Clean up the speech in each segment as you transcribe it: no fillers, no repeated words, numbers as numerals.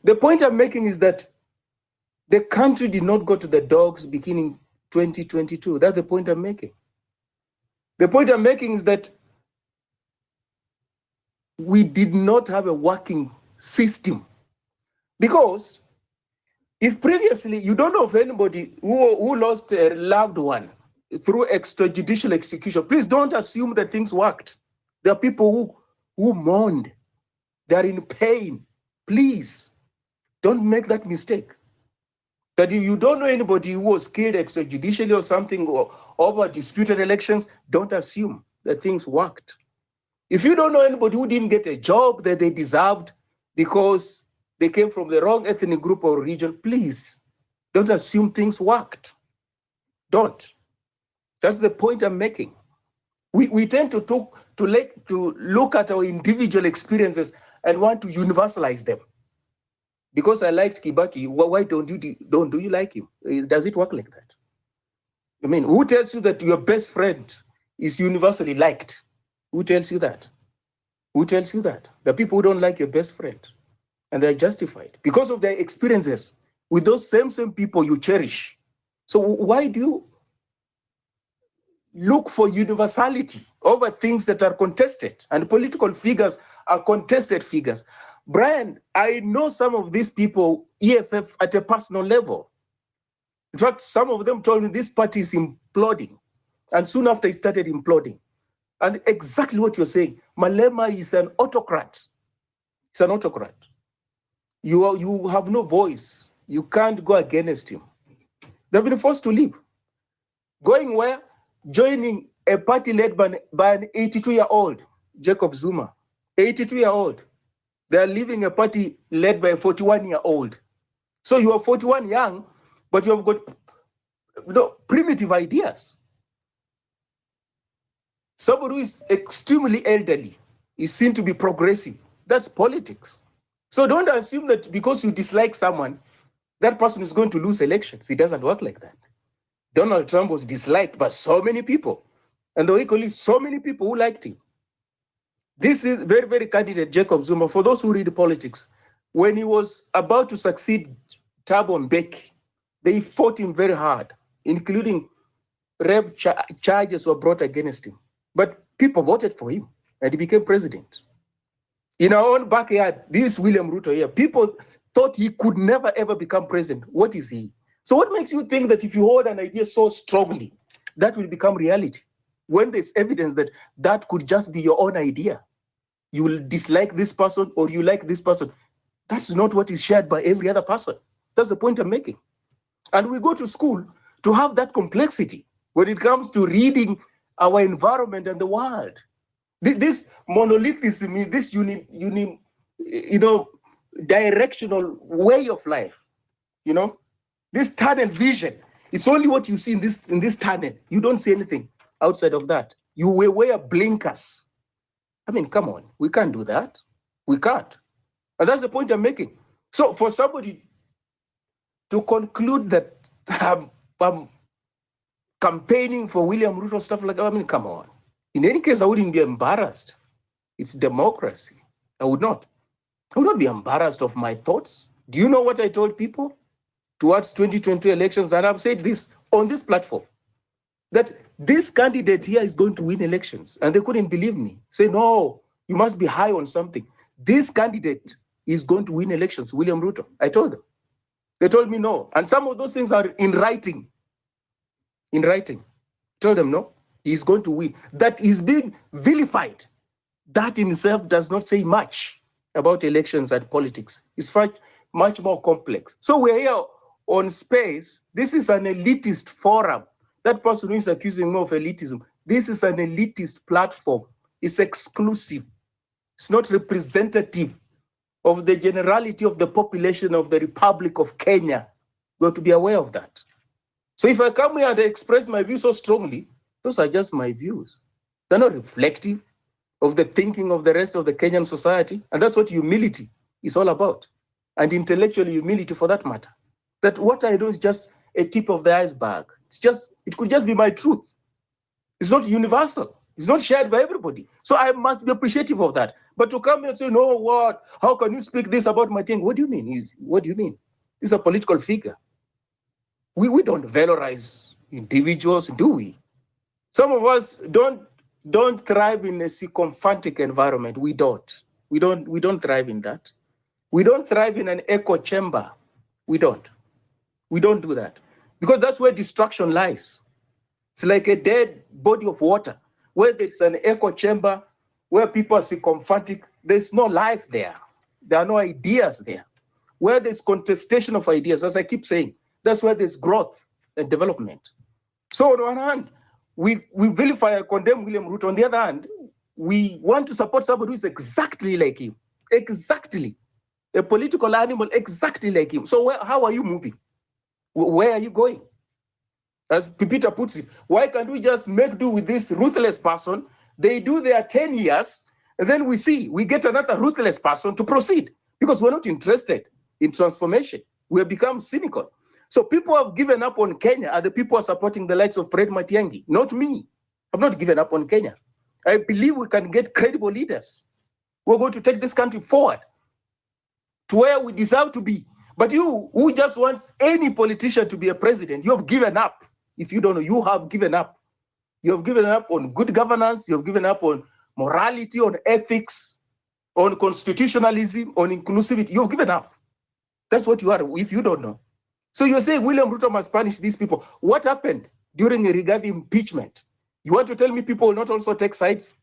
The point I'm making is that the country did not go to the dogs beginning 2022. That's the point I'm making. The point I'm making is that we did not have a working system. Because if previously you don't know of anybody who lost a loved one through extrajudicial execution, please don't assume that things worked. There are people who mourned. They're in pain. Please don't make that mistake. That if you don't know anybody who was killed extrajudicially or something or over disputed elections, don't assume that things worked. If you don't know anybody who didn't get a job that they deserved because they came from the wrong ethnic group or region, please don't assume things worked. Don't. That's the point I'm making. We tend to look at our individual experiences and want to universalize them. Because I liked Kibaki, why don't you like him? Does it work like that? I mean, who tells you that your best friend is universally liked? Who tells you that? Who tells you that? The people who don't like your best friend, and they're justified because of their experiences with those same people you cherish. So why do you look for universality over things that are contested? And political figures are contested figures. Brian, I know some of these people, EFF, at a personal level. In fact, some of them told me this party is imploding. And soon after it started imploding. And exactly what you're saying, Malema is an autocrat. He's an autocrat. You have no voice. You can't go against him. They've been forced to leave. Going where? Joining a party led by an 82-year-old, Jacob Zuma. 82-year-old. They are leaving a party led by a 41-year-old. So you are 41 young, but you have got primitive ideas. Somebody who is extremely elderly is seen to be progressive. That's politics. So don't assume that because you dislike someone, that person is going to lose elections. It doesn't work like that. Donald Trump was disliked by so many people, and there were equally so many people who liked him. This is very, very candidate Jacob Zuma. For those who read politics, when he was about to succeed Thabo Mbeki, they fought him very hard, including rape charges were brought against him. But people voted for him, and he became president. In our own backyard, this William Ruto here, people thought he could never, ever become president. What is he? So what makes you think that if you hold an idea so strongly, that will become reality? When there's evidence that that could just be your own idea. You will dislike this person or you like this person. That's not what is shared by every other person. That's the point I'm making. And we go to school to have that complexity when it comes to reading our environment and the world. This monolithism, this directional way of life, this tunnel vision. It's only what you see in this tunnel. You don't see anything outside of that. You wear blinkers. I mean, come on, we can't do that. We can't. And that's the point I'm making. So for somebody to conclude that I'm campaigning for William Ruto, stuff like that, I mean, come on. In any case, I wouldn't be embarrassed. It's democracy. I would not be embarrassed of my thoughts. Do you know what I told people towards 2022 elections? And I've said this on this platform, that this candidate here is going to win elections. And they couldn't believe me. Say, no, you must be high on something. This candidate is going to win elections, William Ruto. I told them. They told me no. And some of those things are in writing. In writing. Told them no, he's going to win. That is being vilified. That in itself does not say much about elections and politics. It's much more complex. So we're here on Space. This is an elitist forum. That person who is accusing me of elitism, this is an elitist platform. It's exclusive. It's not representative of the generality of the population of the Republic of Kenya. You have to be aware of that. So if I come here and express my views so strongly, those are just my views. They're not reflective of the thinking of the rest of the Kenyan society. And that's what humility is all about. And intellectual humility for that matter. That what I do is just a tip of the iceberg. It could just be my truth. It's not universal. It's not shared by everybody. So I must be appreciative of that. But But to come and say, no, what? How can you speak this about my thing? What do you mean? What do you mean? He's a political figure. We don't valorize individuals, do we? Some of us don't thrive in a sycophantic environment. We don't. We don't thrive in that. We don't thrive in an echo chamber. We don't. We don't do that. Because that's where destruction lies. It's like a dead body of water, where there's an echo chamber, where people are sycophantic. There's no life there. There are no ideas there. Where there's contestation of ideas, as I keep saying, that's where there's growth and development. So on one hand, we vilify and condemn William Ruto. On the other hand, we want to support somebody who is exactly like him. Exactly. A political animal exactly like him. So how are you moving? Where are you going? As Pipita puts it, why can't we just make do with this ruthless person? They do their 10 years, and then we get another ruthless person to proceed, because we're not interested in transformation. We have become cynical. So people who have given up on Kenya are the people who are supporting the likes of Fred Matiang'i, not me. I've not given up on Kenya. I believe we can get credible leaders. We're going to take this country forward to where we deserve to be. But you, who just wants any politician to be a president, you have given up. If you don't know, you have given up. You have given up on good governance. You have given up on morality, on ethics, on constitutionalism, on inclusivity. You have given up. That's what you are, if you don't know. So you're saying William Ruto must punish these people. What happened during the Rigathi impeachment? You want to tell me people will not also take sides?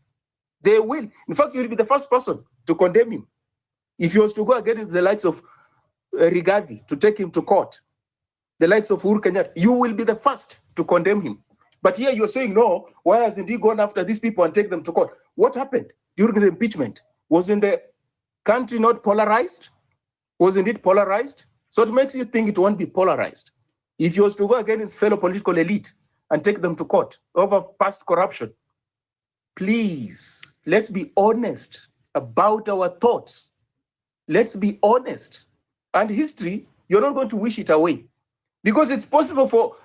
They will. In fact, you will be the first person to condemn him. If he was to go against the likes of Rigathi, to take him to court, the likes of Uhuru Kenyatta, you will be the first to condemn him. But here you're saying, no, why hasn't he gone after these people and take them to court? What happened during the impeachment? Wasn't the country not polarized? Wasn't it polarized? So it makes you think it won't be polarized. If he was to go against his fellow political elite and take them to court over past corruption, please, let's be honest about our thoughts. Let's be honest. And history, you're not going to wish it away. Because it's possible for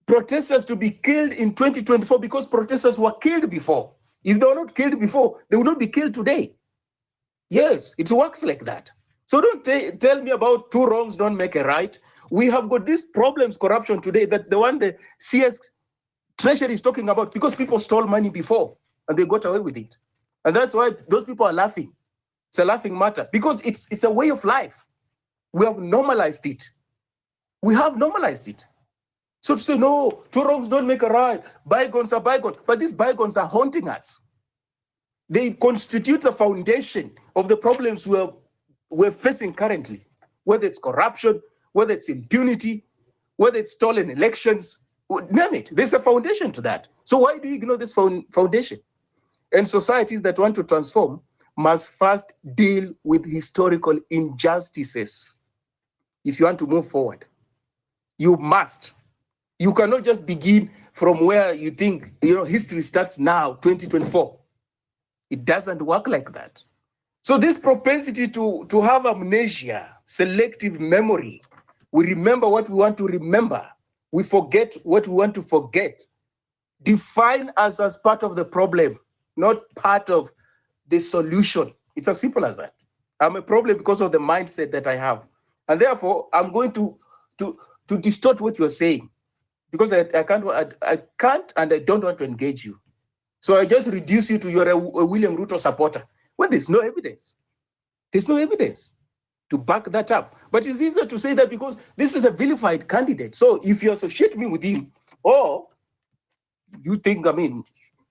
protesters to be killed in 2024 because protesters were killed before. If they were not killed before, they will not be killed today. Yes, it works like that. So don't tell me about two wrongs don't make a right. We have got these problems, corruption today, that the one the CS Treasury is talking about, because people stole money before and they got away with it. And that's why those people are laughing. It's a laughing matter because it's a way of life. We have normalized it. We have normalized it. So to say, no, two wrongs don't make a right. Bygones are bygones. But these bygones are haunting us. They constitute the foundation of the problems we're facing currently, whether it's corruption, whether it's impunity, whether it's stolen elections, name it. There's a foundation to that. So why do you ignore this foundation? And societies that want to transform must first deal with historical injustices. If you want to move forward, you must. You cannot just begin from where you think, history starts now, 2024. It doesn't work like that. So this propensity to have amnesia, selective memory, we remember what we want to remember, we forget what we want to forget, define us as part of the problem, not part of the solution. It's as simple as that. I'm a problem because of the mindset that I have. And therefore, I'm going to distort what you're saying because I can't and I don't want to engage you. So I just reduce you to you're a William Ruto supporter. Well, there's no evidence. There's no evidence to back that up. But it's easier to say that because this is a vilified candidate. So if you associate me with him, or you think,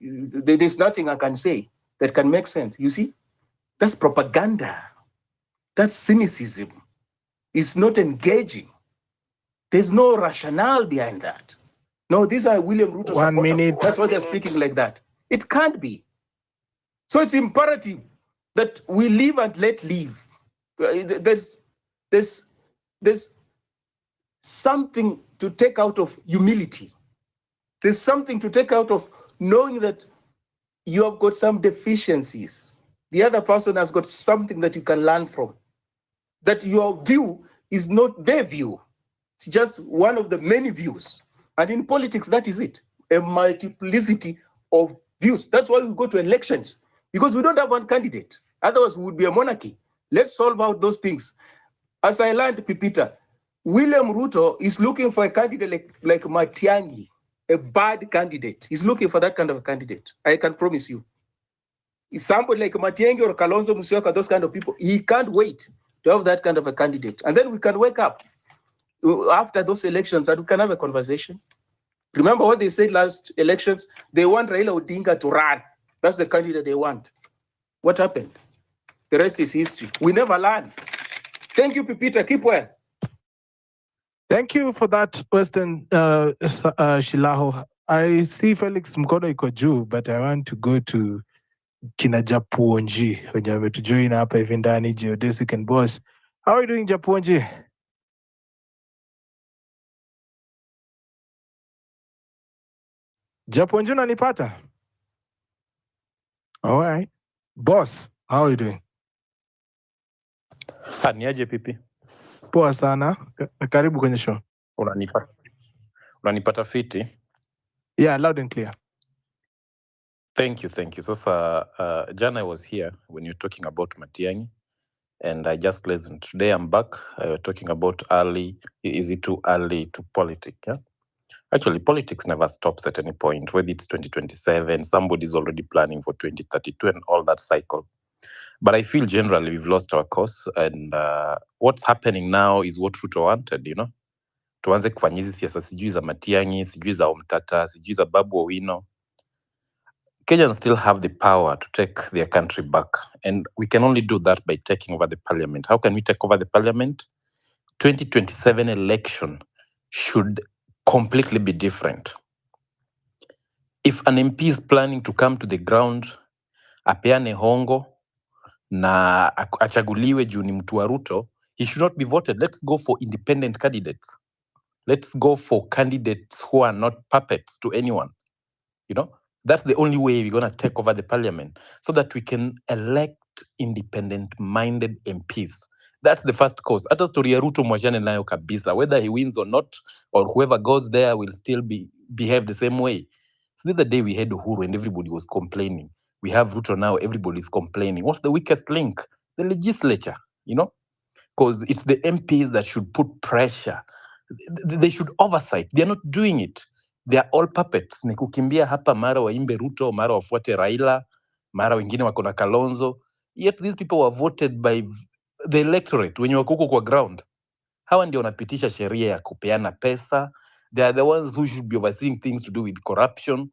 there's nothing I can say that can make sense. You see, that's propaganda. That's cynicism. It's not engaging. There's no rationale behind that. No, these are William Ruto supporters. 1 minute. That's why they're speaking like that. It can't be. So it's imperative that we live and let live. There's something to take out of humility. There's something to take out of knowing that you have got some deficiencies. The other person has got something that you can learn from. That your view is not their view. It's just one of the many views. And in politics, that is it. A multiplicity of views. That's why we go to elections. because we don't have one candidate. Otherwise, we would be a monarchy. Let's solve out those things. As I learned, Pipita, William Ruto is looking for a candidate like Matiang'i, a bad candidate. He's looking for that kind of a candidate. I can promise you. Somebody like Matiang'i or Kalonzo Musyoka, those kind of people, he can't wait to have that kind of a candidate. And then we can wake up after those elections and we can have a conversation. Remember what they said last elections? They want Raila Odinga to run. That's the candidate they want. What happened? The rest is history. We never learn. Thank you, Pipita. Keep well. Thank you for that, Western Shilaho. I see Felix mkono iko juu, but I want to go to kina Japuonji wenye wametujoin hapa hivi ndani, Geodesic and Boss. How are you doing, Japuonji? Japuonji, unanipata? All right. Boss, how are you doing? Niaje pipi? Poa sana. Karibu kwenye show. Unanipata fiti? Yeah, loud and clear. Thank you. Sasa Jana I was here when you were talking about Matiang'i, and I just listened. Today I'm back talking about is it too early to politics? Yeah? Actually, politics never stops at any point, whether it's 2027, somebody's already planning for 2032 and all that cycle. But I feel generally we've lost our course, and what's happening now is what Ruto wanted, tuanze kufanya hizi siasa sijui za Matiang'i, sijui za Omtata, sijui za Babu Owino. Kenyans still have the power to take their country back, and we can only do that by taking over the parliament. How can we take over the parliament? 2027 election should completely be different. If an MP is planning to come to the ground, apeane hongo na achaguliwe juu ni mtu wa Ruto, he should not be voted. Let's go for independent candidates. Let's go for candidates who are not puppets to anyone. That's the only way we're going to take over the parliament, so that we can elect independent-minded MPs. That's the first cause. Hata story ya Ruto mwachane nayo kabisa. Whether he wins or not, or whoever goes there will still behave the same way. So the other day we had Uhuru and everybody was complaining. We have Ruto now, everybody is complaining. What's the weakest link? The legislature, because it's the MPs that should put pressure. They should oversight. They're not doing it. They are all puppets. Ni kukimbia hapa, mara waimbe Ruto, mara wafuate Raila, mara wengine wako na Kalonzo. Yet these people were voted by the electorate wenye wako huko kwa ground. Hawa ndio wanapitisha sheria ya kupeana pesa. They are the ones who should be overseeing things to do with corruption.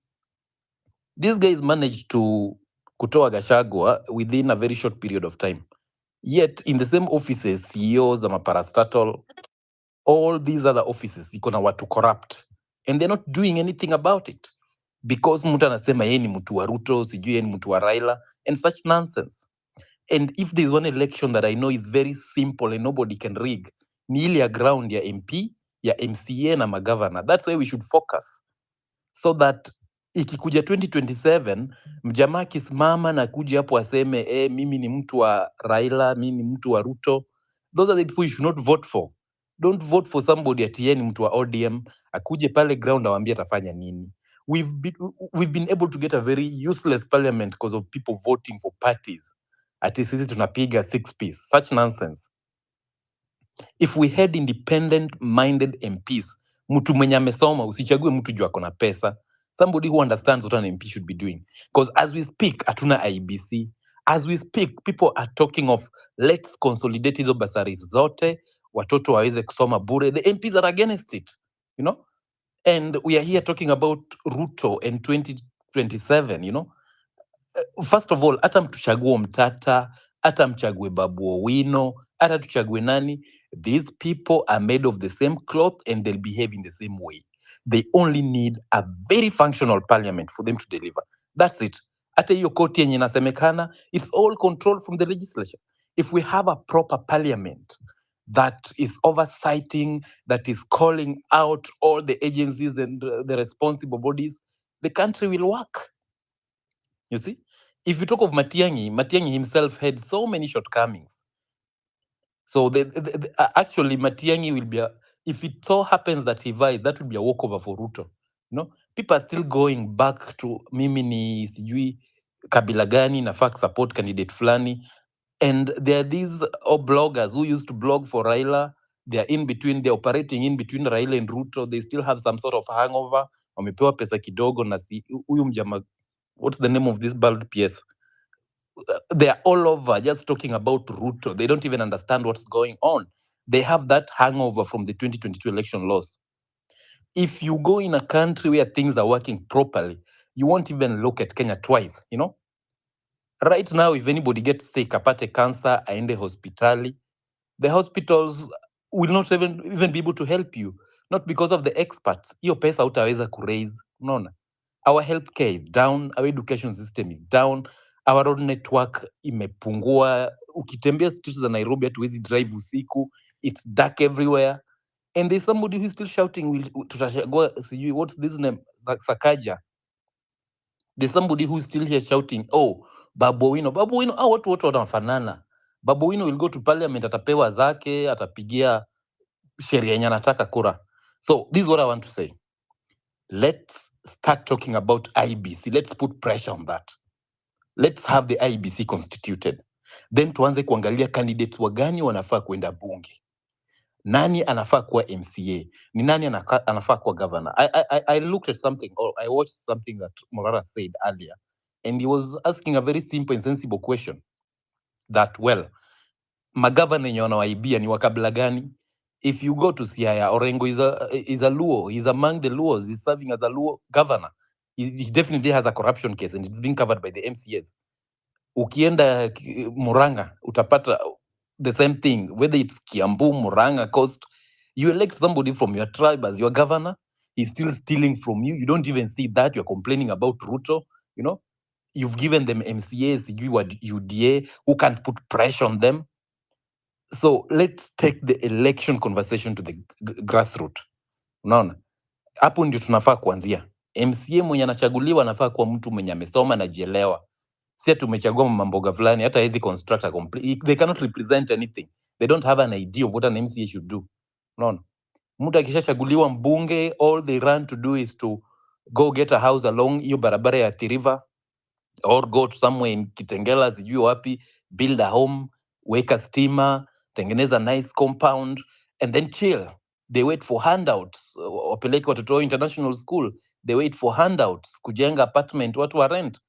These guys managed to kutoa Gachagua within a very short period of time. Yet in the same offices, CEOs, parastatal, all these other offices iko na watu corrupt, and they're not doing anything about it because mtu anasema yeye ni mtu wa Ruto, sijui yeye ni mtu wa Raila and such nonsense. And if there's one election that I know is very simple and nobody can rig, ni ile ya ground ya MP, ya MCA na magavana. That's why we should focus, so that ikikuja 2027 mjamaa akisimama na kuja hapo aseme mimi ni mtu wa Raila, mimi ni mtu wa Ruto, those are the people you should not vote for. Don't vote for somebody ati yeye ni mtu wa ODM, akuje pale ground awaambie atafanya nini. We've been able to get a very useless parliament because of people voting for parties. Ati sisi tunapiga 6 piece. Such nonsense. If we had independent-minded MPs, mtu mwenye amesoma, usichague mtu juu ako na pesa. Somebody who understands what an MP should be doing. Because as we speak, hatuna IBC. As we speak, people are talking of let's consolidate hizo basaris zote, watoto waweze kusoma bure. The MPs are against it, And we are here talking about Ruto and 2027, First of all, hata mtuchague Mtata, hata mchague Babu Owino, hata tuchague nani, these people are made of the same cloth and they'll behave in the same way. They only need a very functional parliament for them to deliver. That's it. Hata hiyo koti yenye inasemekana, it's all controlled from the legislature. If we have a proper parliament that is oversighting, that is calling out all the agencies and the responsible bodies, the country will work. You see, if you talk of Matiang'i himself had so many shortcomings. So actually, Matiang'i will be if it so happens that he vies, that will be a walkover for Ruto. People are still going back to mimi ni sijui kabila gani nafaa support candidate fulani. And there are these bloggers who used to blog for Raila. They are in between, they're operating in between Raila and Ruto. They still have some sort of hangover. Wamepewa pesa kidogo na si huyu mjama, what's the name of this bald PS? They are all over just talking about Ruto. They don't even understand what's going on. They have that hangover from the 2022 election loss. If you go in a country where things are working properly, you won't even look at Kenya twice, you know? Right now, if anybody gets sick, apate cancer, aende hospitali, the hospitals will not even be able to help you, not because of the experts. Hiyo pesa utaweza kuraise, unaona? Our healthcare is down, our education system is down, our road network imepungua. Ukitembea streets za Nairobi hatuwezi drive usiku, it's dark everywhere. And there's somebody who's still shouting, tutachagua sijui, what's this name, Sakaja. There's somebody who's still here shouting, oh, Babu Owino, watu wanafanana. Babu Owino will go to parliament, atapewa zake, atapigia sheria yenye anataka kura. So this is what I want to say. Let's start talking about IBC. Let's put pressure on that. Let's have the IBC constituted. Then tuanze kuangalia candidates wagani wanafaa kwenda bunge. Nani anafaa kuwa MCA? Ni nani anafaa kuwa governor? I looked at something, or I watched something that Morara said earlier, and he was asking a very simple and sensible question that, well, magavana yenye wanawaibia ni wakabila gani? If you go to Siaya, Orengo is a Luo. He's among the Luos. He's serving as a Luo governor. He definitely has a corruption case, and it's being covered by the MCAs. Ukienda Muranga, utapata the same thing, whether it's Kiambu, Muranga, Coast. You elect somebody from your tribe as your governor, he's still stealing from you. You don't even see that. You're complaining about Ruto, you know. You've given them MCAs, you are UDA, who can't put pressure on them. So let's take the election conversation to the grassroots. Unaona? Hapo ndio tunafaa kuanzia. MCA mwenye anachaguliwa anafaa kuwa mtu mwenye amesoma na jielewa. Si tumechagua mamboga fulani, hata hizi construct a complete, they cannot represent anything. They don't have an idea of what an MCA should do. Unaona? Mtu akishachaguliwa mbunge, all they run to do is to go get a house along hiyo barabara ya Athi River, or go to somewhere in Kitengela, sijui wapi, build a home, weka stima, tengeneza nice compound, and then chill. They wait for handouts. Wapeleke watoto international school, they wait for handouts. Kujenga apartment, watu wa rent.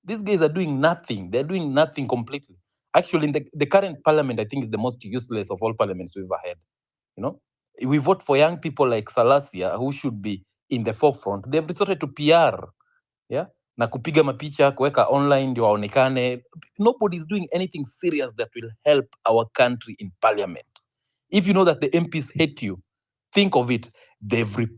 These guys are doing nothing. They're doing nothing completely. Actually, in the current parliament, I think is the most useless of all parliaments we've ever had. You know, we vote for young people like Salasia, who should be in the forefront. They've resorted to PR, yeah, na kupiga mapicha, kuweka online ndio waonekane. Nobody is doing anything serious that will help our country in parliament. If you know that the MPs hate you, think of it. They've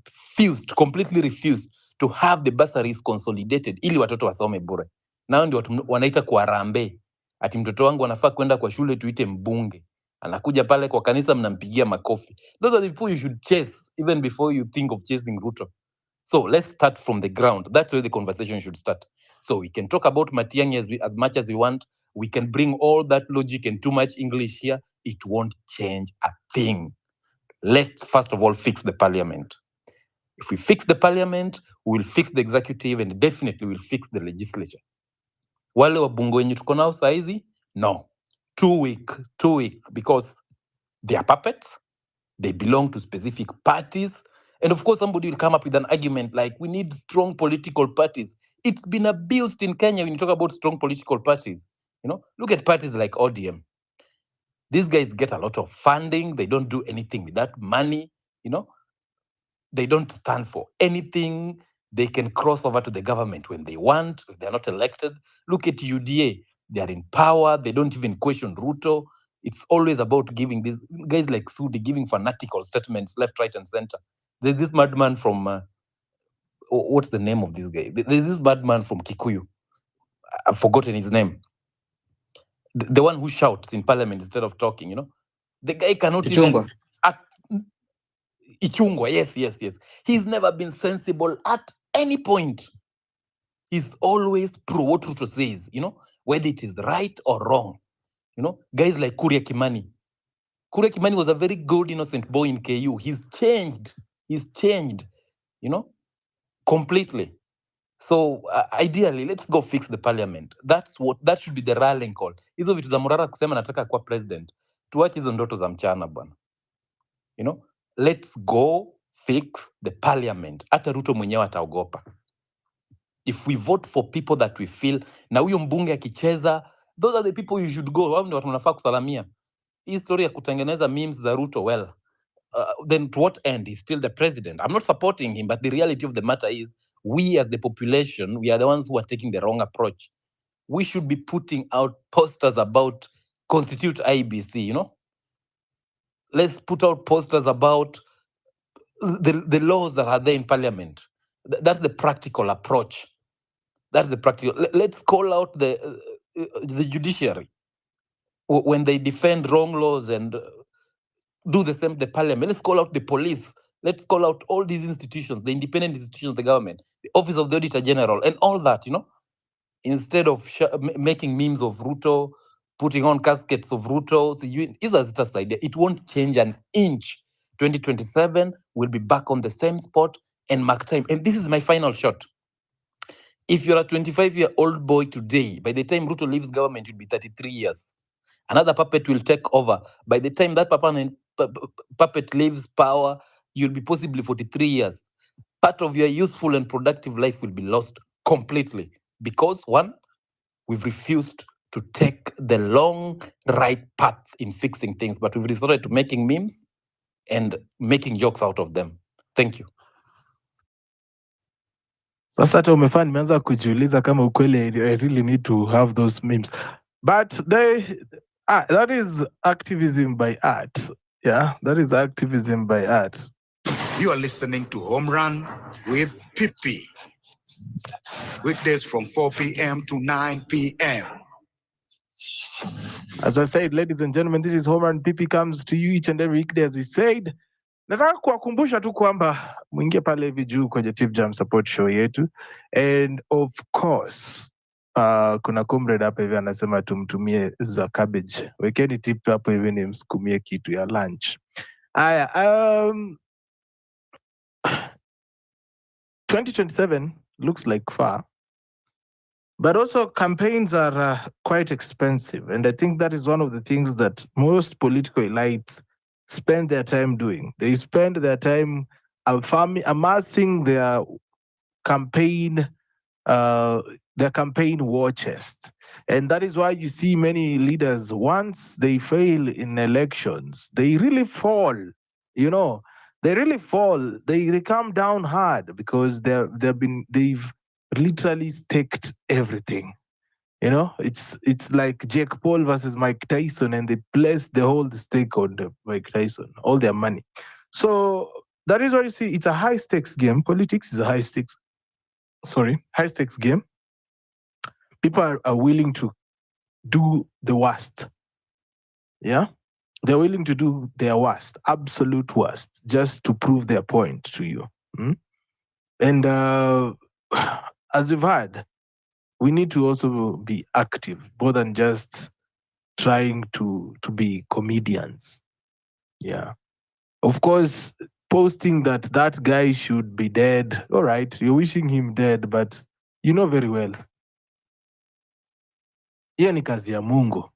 completely refused to have the bursaries consolidated ili watoto wasome bure. Nao ndio wanaita kwa rambe. Ati mtoto wangu anafaa kwenda kwa shule, tuite mbunge. Anakuja pale kwa kanisa, mnampigia makofi. Those are the people you should chase even before you think of chasing Ruto. So let's start from the ground. That's where the conversation should start. So we can talk about Matiang'i as much as we want. We can bring all that logic and too much English here. It won't change a thing. Let's first of all fix the parliament. If we fix the parliament, we will fix the executive, and definitely we'll fix the legislature. Wale wabunge wenye tuko nao saizi, no. Too weak, because they are puppets. They belong to specific parties. And of course, somebody will come up with an argument like, we need strong political parties. It's been abused in Kenya when you talk about strong political parties. You know, look at parties like ODM. These guys get a lot of funding. They don't do anything with that money. You know, they don't stand for anything. They can cross over to the government when they want, if they're not elected. Look at UDA. They're in power. They don't even question Ruto. It's always about giving these guys like Sudi, giving fanatical statements left, right, and center. There's this madman from, what's the name of this guy? There's this madman from Kikuyu. I've forgotten his name. The one who shouts in parliament instead of talking, you know? The guy cannot Ichungwa. even... Ichungwa, yes. He's never been sensible at any point. He's always pro what Ruto says, you know, whether it is right or wrong. You know, guys like Kuria Kimani. Kuria Kimani was a very good, innocent boy in KU. He's changed, you know, completely. So ideally, let's go fix the parliament. That should be the rallying call. Hizo vitu za Murara kusema nataka kuwa president, tuache hizo ndoto za mchana bwana. You know, let's go fix the parliament. Hata Ruto mwenyewe ataogopa. If we vote for people that we feel, na huyo mbunge akicheza, those are the people you should go. Wao ndio watu wanafaa kusalamia. Hii story ya kutengeneza memes za Ruto, well, then to what end? He's still the president. I'm not supporting him, but the reality of the matter is, we as the population, we are the ones who are taking the wrong approach. We should be putting out posters about constitute IBC, you know? Let's put out posters about the laws that are there in parliament. That's the practical approach. That's the practical. Let's call out the judiciary when they defend wrong laws and do the same to the parliament. Let's call out the police. Let's call out all these institutions, the independent institutions of the government, the office of the auditor general, and all that, you know, instead of making memes of Ruto, putting on caskets of Ruto. So it won't change an inch. 2027 will be back on the same spot and mark time. And this is my final shot. If you're a 25-year-old boy today, by the time Ruto leaves government, you'll be 33 years. Another puppet will take over. By the time that puppet leaves power, you'll be possibly 43 years. Part of your useful and productive life will be lost completely. Because one, we've refused to take the long, right path in fixing things, but we've resorted to making memes and making jokes out of them. Thank you. Sasa hata umefanya nimeanza kujiuliza kama ukweli I really need to have those memes. But that is activism by art. Yeah, that is activism by art. You are listening to Home Run with Pippi. Weekdays from 4 p.m. to 9 p.m. As I said, ladies and gentlemen, this is Home Run. Pippi comes to you each and every weekday. As he said, nataka kuwakumbusha tu kwamba mwingie pale hivi juu kwenye Tip Jam support show yetu, and of course kuna comrade hapa hivi anasema tumtumie za cabbage. Wekeni tip hapo hivi nimsukumie kitu ya lunch. Aya, 2027 looks like far, but also campaigns are quite expensive, and I think that is one of the things that most political elites spend their time doing. They spend their time amassing their campaign war chest. And that is why you see many leaders, once they fail in elections, they really fall, you know, they really fall. They come down hard because they've literally staked everything. You know, it's like Jake Paul versus Mike Tyson, and they placed the whole stake on Mike Tyson, all their money. So that is why you see it's a high stakes game. Politics is a high stakes game. People are willing to do the worst. Yeah, they're willing to do their worst, absolute worst, just to prove their point to you. And as you've heard, we need to also be active more than just trying to be comedians. Yeah. Of course, posting that guy should be dead. All right, you're wishing him dead, but you know very well. Hiyo ni kazi ya Mungu.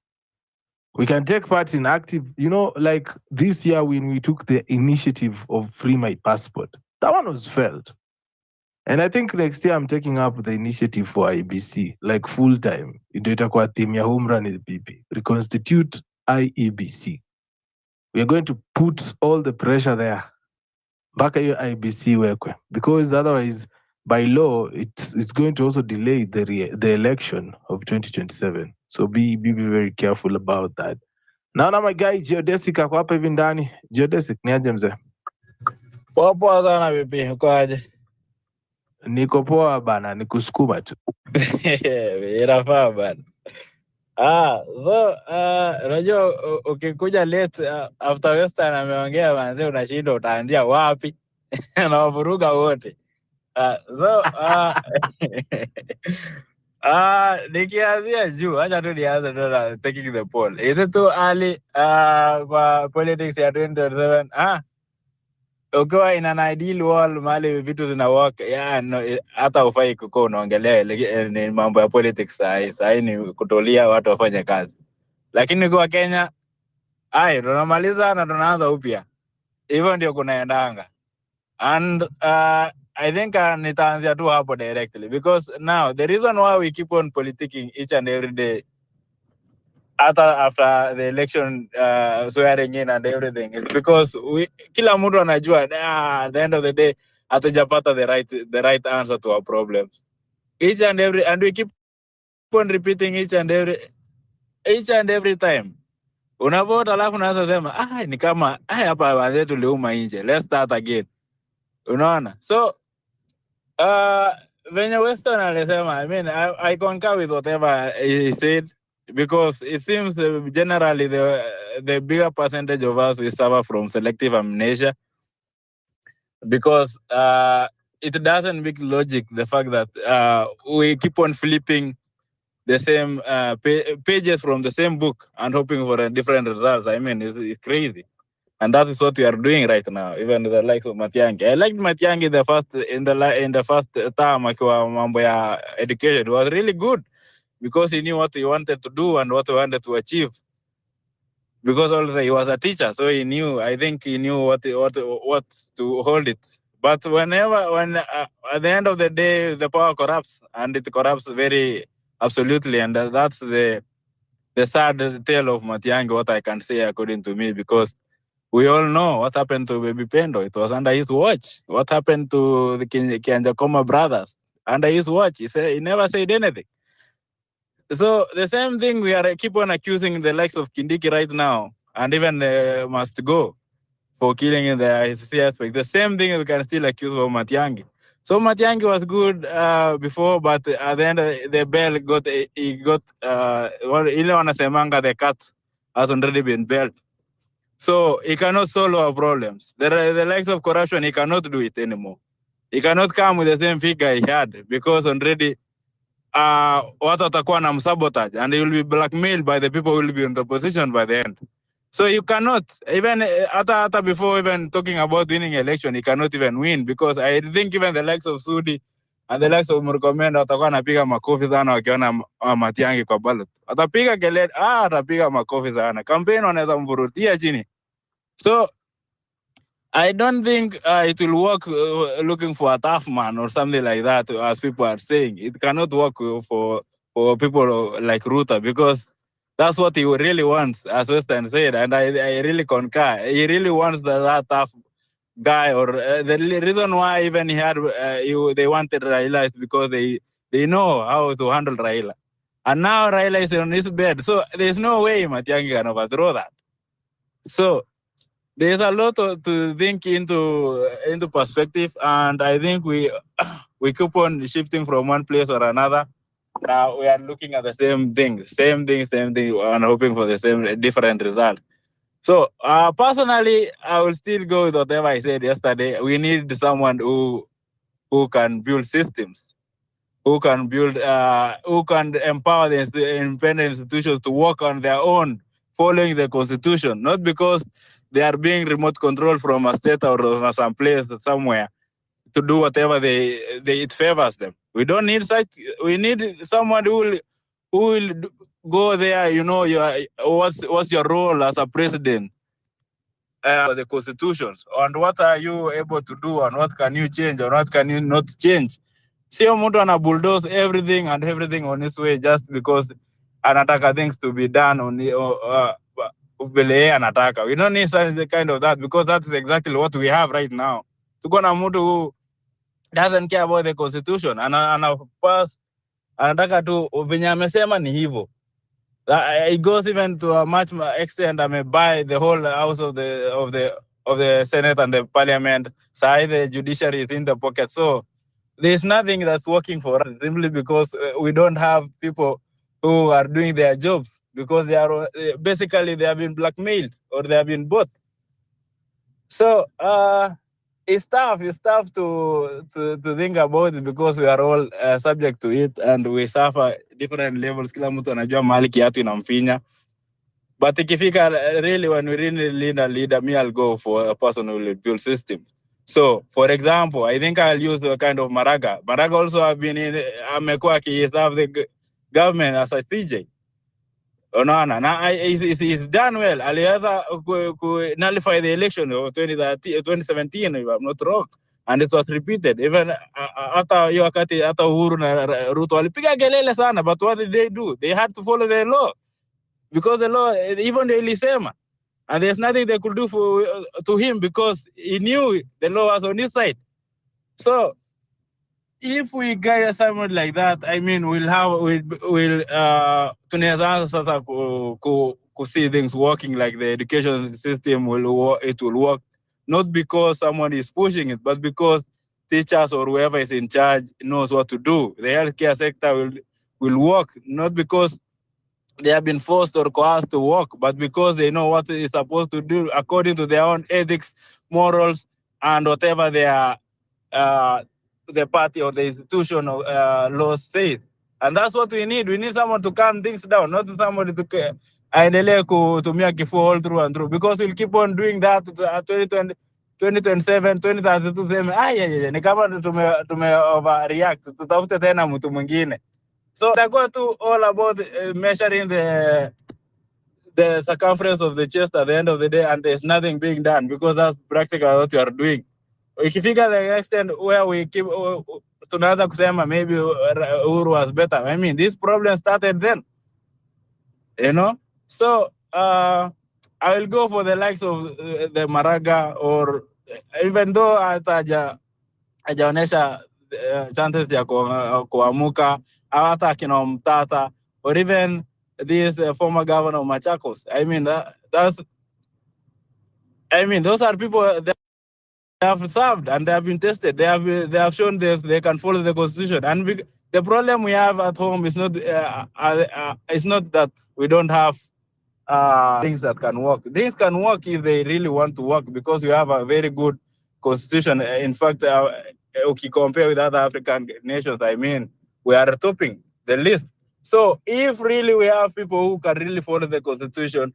We can take part in active, you know, like this year when we took the initiative of Free My Passport. That one was felt. And I think next year I'm taking up the initiative for IEBC, like full time. Ndio itakuwa team ya Home Run with PP. Reconstitute IEBC. We are going to put all the pressure there. Mpaka hiyo IEBC wekwe. Because otherwise, by law, it's going to also delay the election of 2027. So be very careful about that. Naona my guy Geodesic ako hapa hivi ndani. Geodesic, ni aje mzee? Poa sana vipi, uko aje? Niko poa bana, nikusukuma tu. Inafaa bana. So unajua ukikuja late after Western ameongea manze, unashinda utaanzia wapi? Na wavuruga wote. Nikianzia juu, acha tu nianze na taking the poll. Is it too early kwa politics ya 2027? ukiwa in an ideal world mahali vitu zina work, no, hata ufai kuko unaongelea ni mambo ya politics sahi ni kutolia watu wafanye kazi. Lakini kwa Kenya tunamaliza na tunaanza upya. Hivyo ndio kunaendanga. And I think nitaanzia tu hapo directly, because now the reason why we keep on politicking each and every day after the election, swearing in and everything, is because kila mtu anajua at the end of the day hatujapata the right answer to our problems. And we keep on repeating each and every time. Unavote alafu unaanza sema ni kama hapa wazee tuliuma nje, let's start again. Unaona? So venye Western alisema, I mean, I concur with whatever he said, because it seems generally the bigger percentage of us, we suffer from selective amnesia, because it doesn't make logic, the fact that we keep on flipping the same pages from the same book and hoping for a different results. I mean, it's crazy. And that is what we are doing right now, even the likes of Matiang'i. I liked Matiang'i in the first term akiwa mambo ya education. It was really good, because he knew what he wanted to do and what he wanted to achieve. Because also he was a teacher, so he knew. I think he knew what to hold it. But when at the end of the day, the power corrupts, and it corrupts very absolutely, and that's the sad tale of Matiang'i, what I can say according to me, because we all know what happened to Baby Pendo. It was under his watch. What happened to the Kianjakoma brothers? Under his watch. He never said anything. So the same thing we are keep on accusing the likes of Kindiki right now, and even the Must Go for killing in the ICC aspect. The same thing we can still accuse of Matiang'i. So Matiang'i was good before, but at the end the bell got ile wanasemanga the cat has already been bailed. So he cannot solve our problems. The likes of corruption, he cannot do it anymore. He cannot come with the same figure he had, because already watu watakuwa na sabotage, and he will be blackmailed by the people who will be in the position by the end. So you cannot, even hata before even talking about winning election, he cannot even win, because I think even the likes of Sudi and the likes of Murkomen watakuwa napiga makofi sana wakiona Matiang'i kwa ballot. Atapiga kelele, atapiga makofi sana. Campaign wanaweza mvurutia chini. So I don't think it will work looking for a tough man or something like that, as people are saying. It cannot work for people like Ruta, because that's what he really wants, as Western said, and I really concur. He really wants that tough guy, or the reason why even they wanted Raila is because they know how to handle Raila. And now Raila is on his bed, so there's no way Matiang'i can overthrow that. So there's a lot to think into perspective, and I think we keep on shifting from one place or another. Now we are looking at the same thing, and hoping for the same different result. So personally, I will still go with whatever I said yesterday. We need someone who can build systems, who can empower the independent institutions to work on their own, following the constitution, not because they are being remote controlled from a state or some place somewhere to do whatever it favors them. We don't need such. We need someone who will go there. You know, what's your role as a president? The constitutions, and what are you able to do, and what can you change, or what can you not change? Sio mtu ana bulldoze everything on its way just because anataka things to be done on vile anataka. We don't need such kind of that, because that is exactly what we have right now. Tuko na mtu who doesn't care about the constitution, pass, anataka tu venye amesema ni hivyo. It goes even to a much extent. I may buy the whole house of the Senate and the Parliament. Say the judiciary is in the pocket. So there's nothing that's working for us, simply because we don't have people who are doing their jobs, because they are basically they have been blackmailed or they have been bought. So it's tough to think about it, because we are all subject to it, and we suffer different levels. Kila mtu anajua mahali kiatu inamfinya. But ikifika really, when we really need a leader, me, I'll go for a person who will build systems. So, for example, I think I'll use the kind of Maraga. Maraga also have been in Amekwaki, he served the government as a CJ. Unaona, na he's done well. Aliweza nullify the election of 2017, if I'm not wrong, and it was repeated. Even hata hiyo wakati hata Uhuru na Ruto walipiga kelele sana, but what did they do? They had to follow the law because the law, even the ilisema, and there's nothing they could do for to him because he knew the law was on his side. So if we get someone like that, I mean, we'll tunaweza anza sasa ku see things working, like the education system it will work, not because someone is pushing it, but because teachers or whoever is in charge knows what to do. The healthcare sector will work, not because they have been forced or coerced to work, but because they know what is supposed to do according to their own ethics, morals, and whatever their the party or the institution of law says. And that's what we need. We need someone to calm things down, not somebody to aendelee kutumia kifua all through and through, because we'll keep on doing that 2020, 2027, 2032, ni kama tume overreact, tutafute tena mtu mwingine. So they go to all about measuring the circumference of the chest at the end of the day, and there's nothing being done because that's practically what you are doing. If you figure the extent where we keep tunaanza kusema maybe Uhuru was better. I mean, this problem started then, you know. So I will go for the likes of the Maraga, or even though hajaonesha chances ya kuamuka, hata akina Mtata, or even this former governor of Machakos. I mean, those are people that have served and they have been tested. They have shown this, they can follow the constitution. And the problem we have at home is not it's not that we don't have things that can work. Things can work if they really want to work, because we have a very good constitution. In fact, if you compare with other African nations, I mean, we are topping the list. So if really we have people who can really follow the constitution,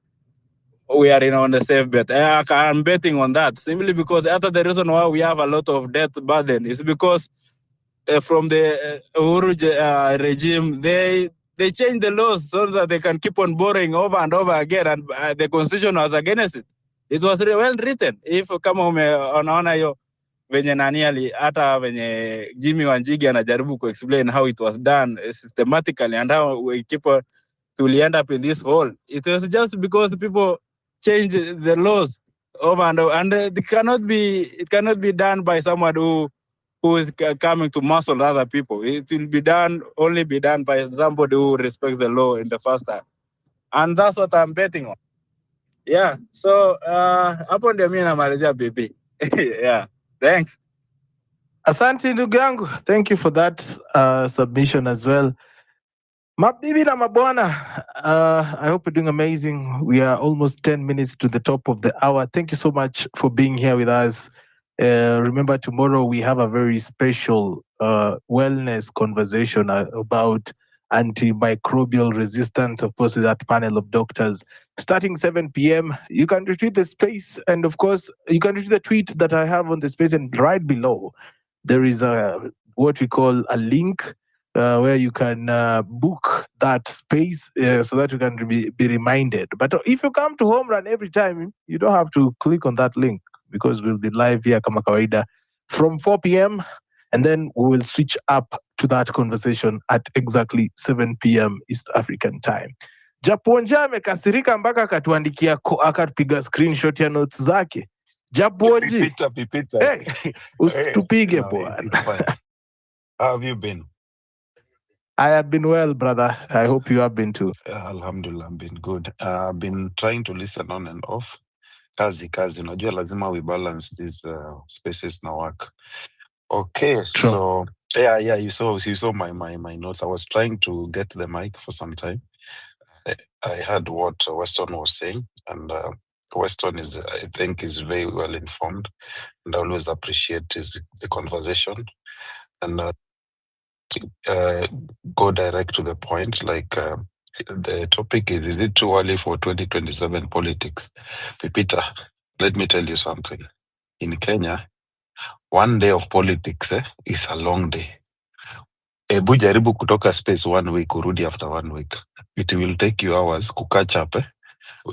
we are on the safe bet. I'm betting on that, simply because after the reason why we have a lot of debt burden is because from the Uhuru regime, they changed the laws so that they can keep on borrowing over and over again, and the constitution was against it. It was well written. If kama unaona hiyo venye nani hata venye Jimmy Wanjigi anajaribu ku explain how it was done systematically and how we keep on to end up in this hole, it was just because the people changed the laws over and over, and it cannot be done by someone who is coming to muscle other people. It will only be done by somebody who respects the law in the first time. And that's what I'm betting on. Yeah. So hapo ndio mimi namalizia BP. Yeah. Thanks. Asante ndugu yangu. Thank you for that submission as well. Mabibi na mabwana, I hope you're doing amazing. We are almost 10 minutes to the top of the hour. Thank you so much for being here with us. Remember, tomorrow we have a very special wellness conversation about antimicrobial resistance, of course, with that panel of doctors, starting 7 p.m. You can retweet the space, and of course, you can retweet the tweet that I have on the space, and right below, there is what we call a link where you can book that space so that you can be reminded. But if you come to Home Run every time, you don't have to click on that link, because we'll be live here kama kawaida from 4 p.m. and then we will switch up to that conversation at exactly 7 p.m. East African time. Japonja amekasirika mpaka akatuandikia akapiga screenshot ya notes zake. Japonji, Pipita. hey, usitupige bwana. It's fine. How have you been? I have been well, brother. I hope you have been too. Alhamdulillah, I've been good. I've been trying to listen on and off. Kazi. Unajua lazima we balance these spaces na work. Okay, True. so yeah, you saw my notes. I was trying to get the mic for some time. I heard what Weston was saying, and Weston I think is very well informed, and I always appreciate the conversation. And go direct to the point, like the topic is it too early for 2027 politics? Peter, let me tell you something. In Kenya, one day of politics is a long day. Ebu jaribu kutoka space 1 week urudi after 1 week. It will take you hours kukatch up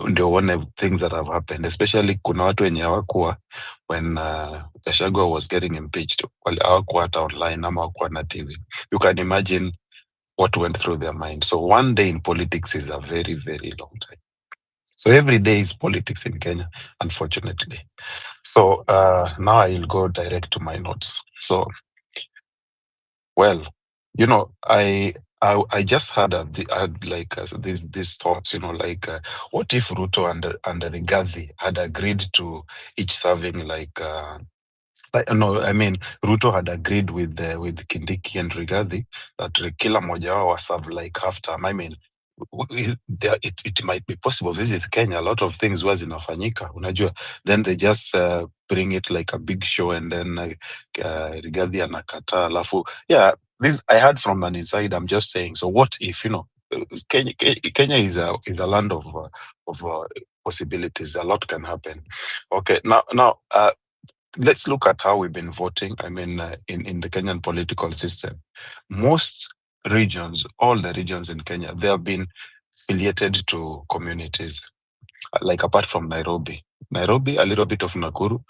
ndio uone things that have happened, especially kuna watu wenye hawakuwa when Gachagua was getting impeached, hawakuwa hata online ama hawakuwa na TV. You can imagine what went through their mind. So one day in politics is a very, very long time. So every day is politics in Kenya, unfortunately. So now I'll go direct to my notes. So, well, you know, I just had these thoughts, you know, like what if Ruto and Rigathi had agreed to each serving no, I mean Ruto had agreed with Kindiki and Rigathi that kila moja wao serve like half term. I mean, it might be possible. This is Kenya. A lot of things was inafanyika, unajua. Then they just bring it like a big show, and then Rigathi anakata. Alafu, yeah, this I heard from an inside. I'm just saying. So what if, you know, Kenya is a land of possibilities. A lot can happen. Okay, now. Let's look at how we've been voting. I mean, in the Kenyan political system, most regions, all the regions in Kenya, they have been affiliated to communities, like apart from Nairobi. Nairobi, a little bit of Nakuru,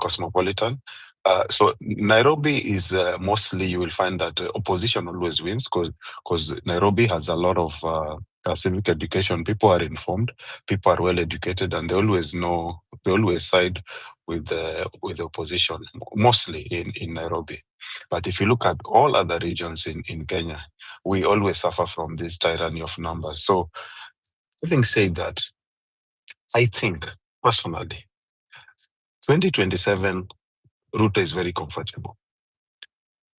cosmopolitan. So Nairobi is mostly, you will find that opposition always wins because Nairobi has a lot of civic education. People are informed, people are well educated, and they always know, they always side with the opposition, mostly in Nairobi. But if you look at all other regions in Kenya, we always suffer from this tyranny of numbers. So having said that, I think personally, 2027, Ruto is very comfortable.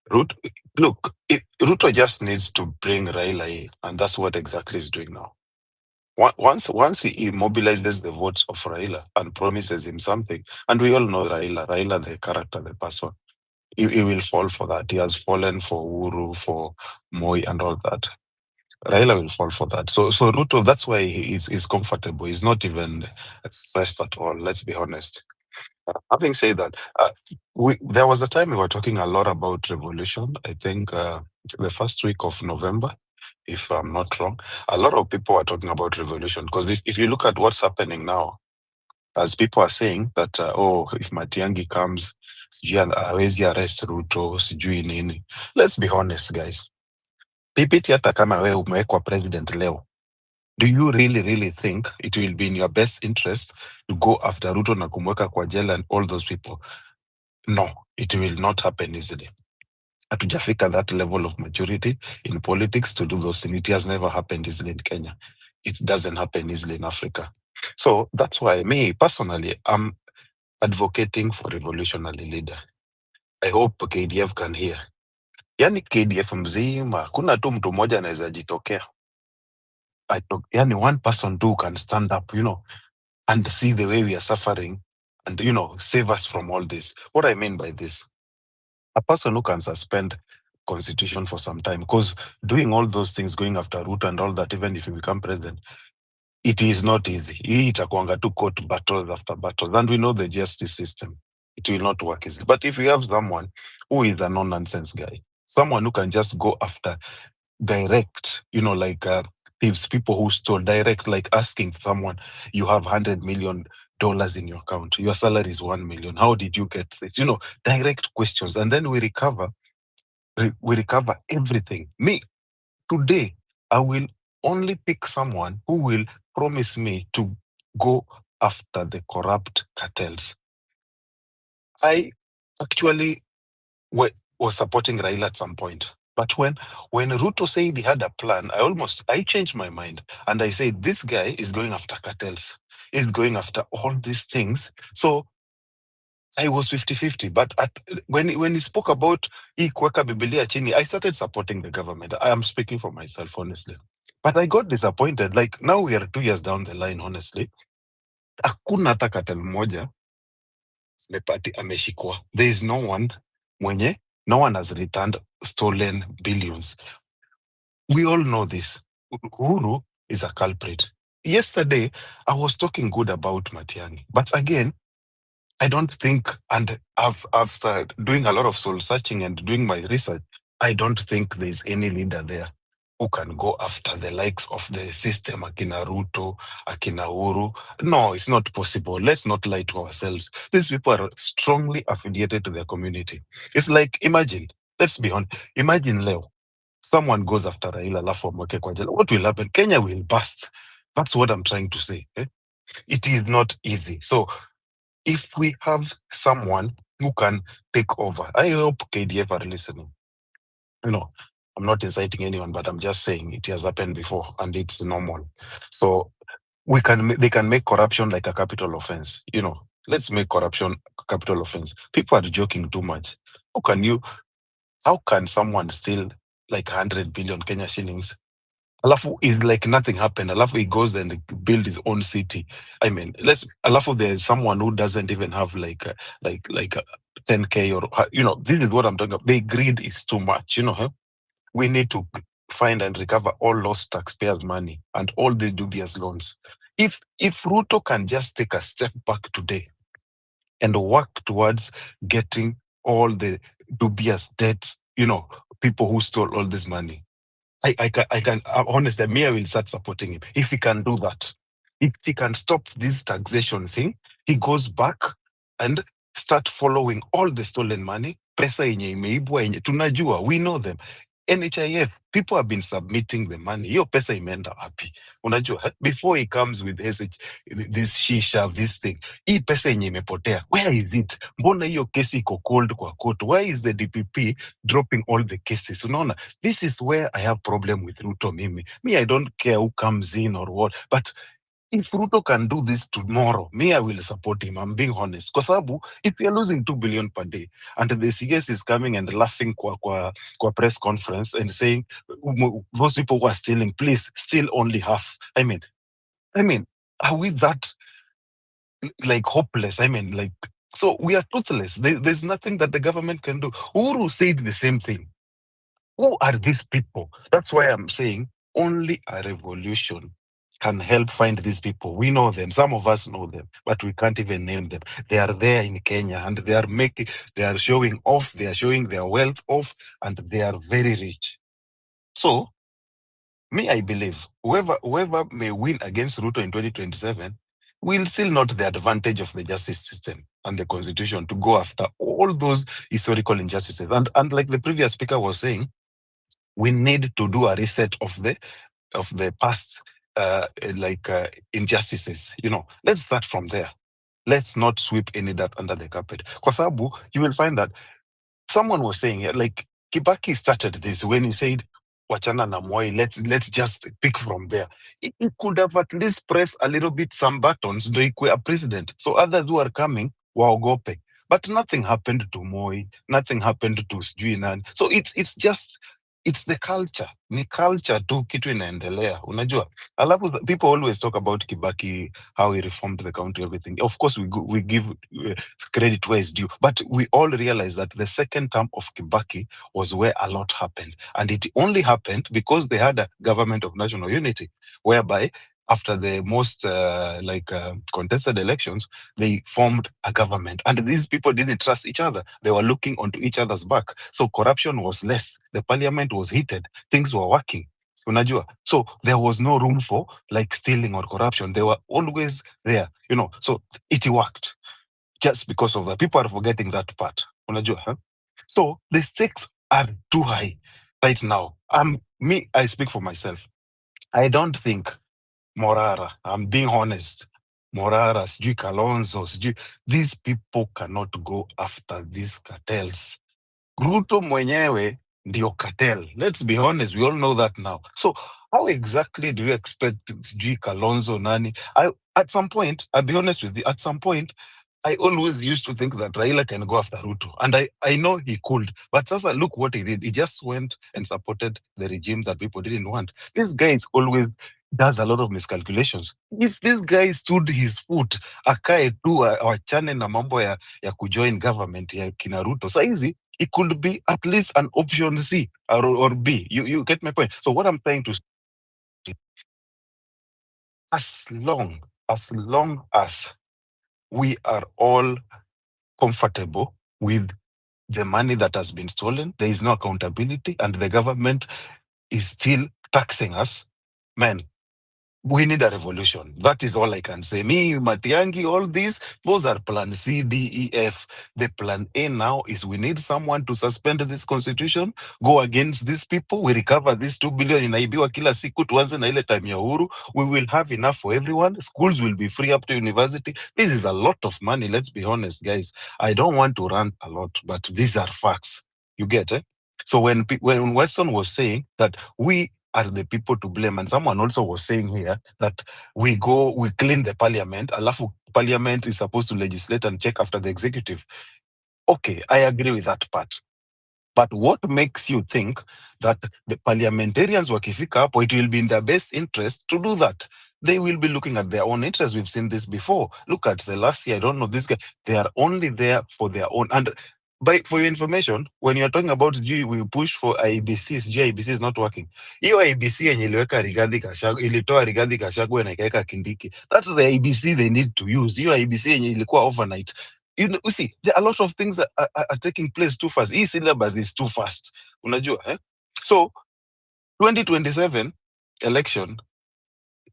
Ruto just needs to bring Raila in, and that's what exactly he's doing now. Once he mobilizes the votes of Raila and promises him something, and we all know Raila, the character, the person, he will fall for that. He has fallen for Uhuru, for Moi, and all that. Raila will fall for that. So Ruto, that's why he's comfortable. He's not even stressed at all. Let's be honest. Having said that, there was a time we were talking a lot about revolution. I think the first week of November, if I'm not wrong, a lot of people are talking about revolution because if you look at what's happening now, as people are saying that, if Matiang'i comes, sijui hawezi arrest Ruto, sijui nini. Let's be honest, guys. PPT hata kama wewe umewekwa president leo, do you really think it will be in your best interest to go after Ruto na kumweka kwa jela and all those people? No, it will not happen easily. Hatujafika that level of maturity in politics to do those things. It has never happened easily in Kenya. It doesn't happen easily in Africa. So that's why me personally, I'm advocating for revolutionary leader. I hope KDF can hear. Yani KDF mzima, kuna tu mtu mmoja anaweza jitokea. Yani one person too can stand up, you know, and see the way we are suffering and, you know, save us from all this. What I mean by this, a person who can suspend constitution for some time, because doing all those things, going after Ruto and all that, even if you become president, it is not easy. Hii itakuanga tu court battles after battles, and we know the justice system. It will not work easily. But if you have someone who is a no-nonsense guy, someone who can just go after direct, you know, like thieves, people who stole direct, like asking someone, you have $100 million in your account, your salary is 1 million, how did you get this? You know, direct questions, and then we recover everything. Me, today, I will only pick someone who will promise me to go after the corrupt cartels. I actually was supporting Raila at some point. But when Ruto said he had a plan, I changed my mind. And I said, this guy is going after cartels. He's going after all these things. So I was 50-50. But when he spoke about kuweka Biblia chini, I started supporting the government. I am speaking for myself, honestly. But I got disappointed. Like, now we are 2 years down the line, honestly. Hakuna hata cartel moja ameshikwa. There is no one has returned stolen billions. We all know this. Uhuru is a culprit. Yesterday, I was talking good about Matiang'i. But again, I don't think, and after doing a lot of soul searching and doing my research, I don't think there's any leader there who can go after the likes of the system, Akina Ruto, Akina Uru. No, it's not possible. Let's not lie to ourselves. These people are strongly affiliated to their community. It's like, imagine, let's be honest, imagine Leo, someone goes after Raila alafu amweke kwa jela. What will happen? Kenya will burst. That's what I'm trying to say. It is not easy. So if we have someone who can take over, I hope KDF are listening. I'm not inciting anyone, but I'm just saying it has happened before and it's normal. So they can make corruption like a capital offense. Let's make corruption a capital offense. People are joking too much. How can someone steal like 100 billion Kenya shillings? Alafu is like nothing happened. Alafu he goes and build his own city. I mean, Alafu there's someone who doesn't even have like 10K or this is what I'm talking about. The greed is too much. We need to find and recover all lost taxpayers' money and all the dubious loans. If Ruto can just take a step back today and work towards getting all the dubious debts, people who stole all this money, honestly, me, I will start supporting him. If he can do that, if he can stop this taxation thing, he goes back and start following all the stolen money, pesa yenye imeibwa yenye, tunajua, we know them. NHIF, people have been submitting the money. Hiyo pesa imeenda wapi? Unajua, before he comes with this shisha, this thing, hii pesa yenye imepotea, where is it? Mbona hiyo kesi iko cold kwa court? Why is the DPP dropping all the cases? Unaona, this is where I have problem with Ruto. Me, I don't care who comes in or what, but if Ruto can do this tomorrow, me, I will support him. I'm being honest. Kwa sababu, if you're losing 2 billion per day, and the CS is coming and laughing kwa press conference and saying, those people who are stealing, please, steal only half. I mean, are we that like hopeless? So we are toothless. There's nothing that the government can do. Uhuru said the same thing. Who are these people? That's why I'm saying only a revolution can help find these people. We know them. Some of us know them, but we can't even name them. They are there in Kenya and they are showing off, they are showing their wealth off, and they are very rich. So, me, I believe whoever may win against Ruto in 2027 will still not the advantage of the justice system and the constitution to go after all those historical injustices. And like the previous speaker was saying, we need to do a reset of the past injustices. Let's start from there. Let's not sweep any dirt under the carpet. Kwa sababu, you will find that someone was saying, like Kibaki started this when he said, wachana na Moi, let's just pick from there. He could have at least pressed a little bit some buttons to equate a president. So others who are coming, waogope. But nothing happened to Moi, nothing happened to sijui nani. So it's the culture. Ni culture tu kitu inaendelea. Unajua? Alafu people always talk about Kibaki, how he reformed the country, everything. Of course, we give credit where it's due. But we all realize that the second term of Kibaki was where a lot happened. And it only happened because they had a government of national unity, whereby after the most contested elections, they formed a government. And these people didn't trust each other. They were looking onto each other's back. So corruption was less. The parliament was heated. Things were working. Unajua? So there was no room for like stealing or corruption. They were always there, so it worked just because of that. People are forgetting that part. Unajua, huh? So the stakes are too high right now. I speak for myself. I don't think Morara, I'm being honest, Morara, sijui Kalonzo, these people cannot go after these cartels. Ruto mwenyewe ndio cartel. Let's be honest, we all know that now. So how exactly do you expect sijui Kalonzo nani? At some point, I'll be honest with you, at some point, I always used to think that Raila can go after Ruto. And I know he could. But Sasa, look what he did. He just went and supported the regime that people didn't want. This guy is always does a lot of miscalculations. If this guy stood his foot, akae tu awachane na mambo ya kujoin government ya kina Ruto. Saizi, it could be at least an option C or B. You get my point? So what I'm trying to say, as long as we are all comfortable with the money that has been stolen. There is no accountability, and the government is still taxing us. Man, we need a revolution. That is all I can say. Me, Matiangi, all these, those are plan C, D, E, F. The plan A now is we need someone to suspend this constitution, go against these people. We recover this 2 billion inaibiwa kila siku, tuanze na ile time ya uhuru. We will have enough for everyone. Schools will be free up to university. This is a lot of money. Let's be honest, guys. I don't want to rant a lot, but these are facts. You get it? So when Weston was saying that we are the people to blame, and someone also was saying here that we clean the parliament, alafu parliament is supposed to legislate and check after the executive. Okay, I agree with that part. But what makes you think that the parliamentarians wakifika hapo, it will be in their best interest to do that? They will be looking at their own interest. We've seen this before. Look at Selassie, I don't know this guy. They are only there for their own. And for your information, when you're talking about we push for IBCs, IBC is not working. Hiyo IBC yenye iliweka Rigathi Gachagua, ilitoa Rigathi Gachagua na ikaweka Kindiki. That's the IBC they need to use. Hiyo IBC yenye ilikuwa overnight. You see, there are a lot of things that are taking place too fast. Hii syllabus is too fast. Unajua, eh? So 2027 election,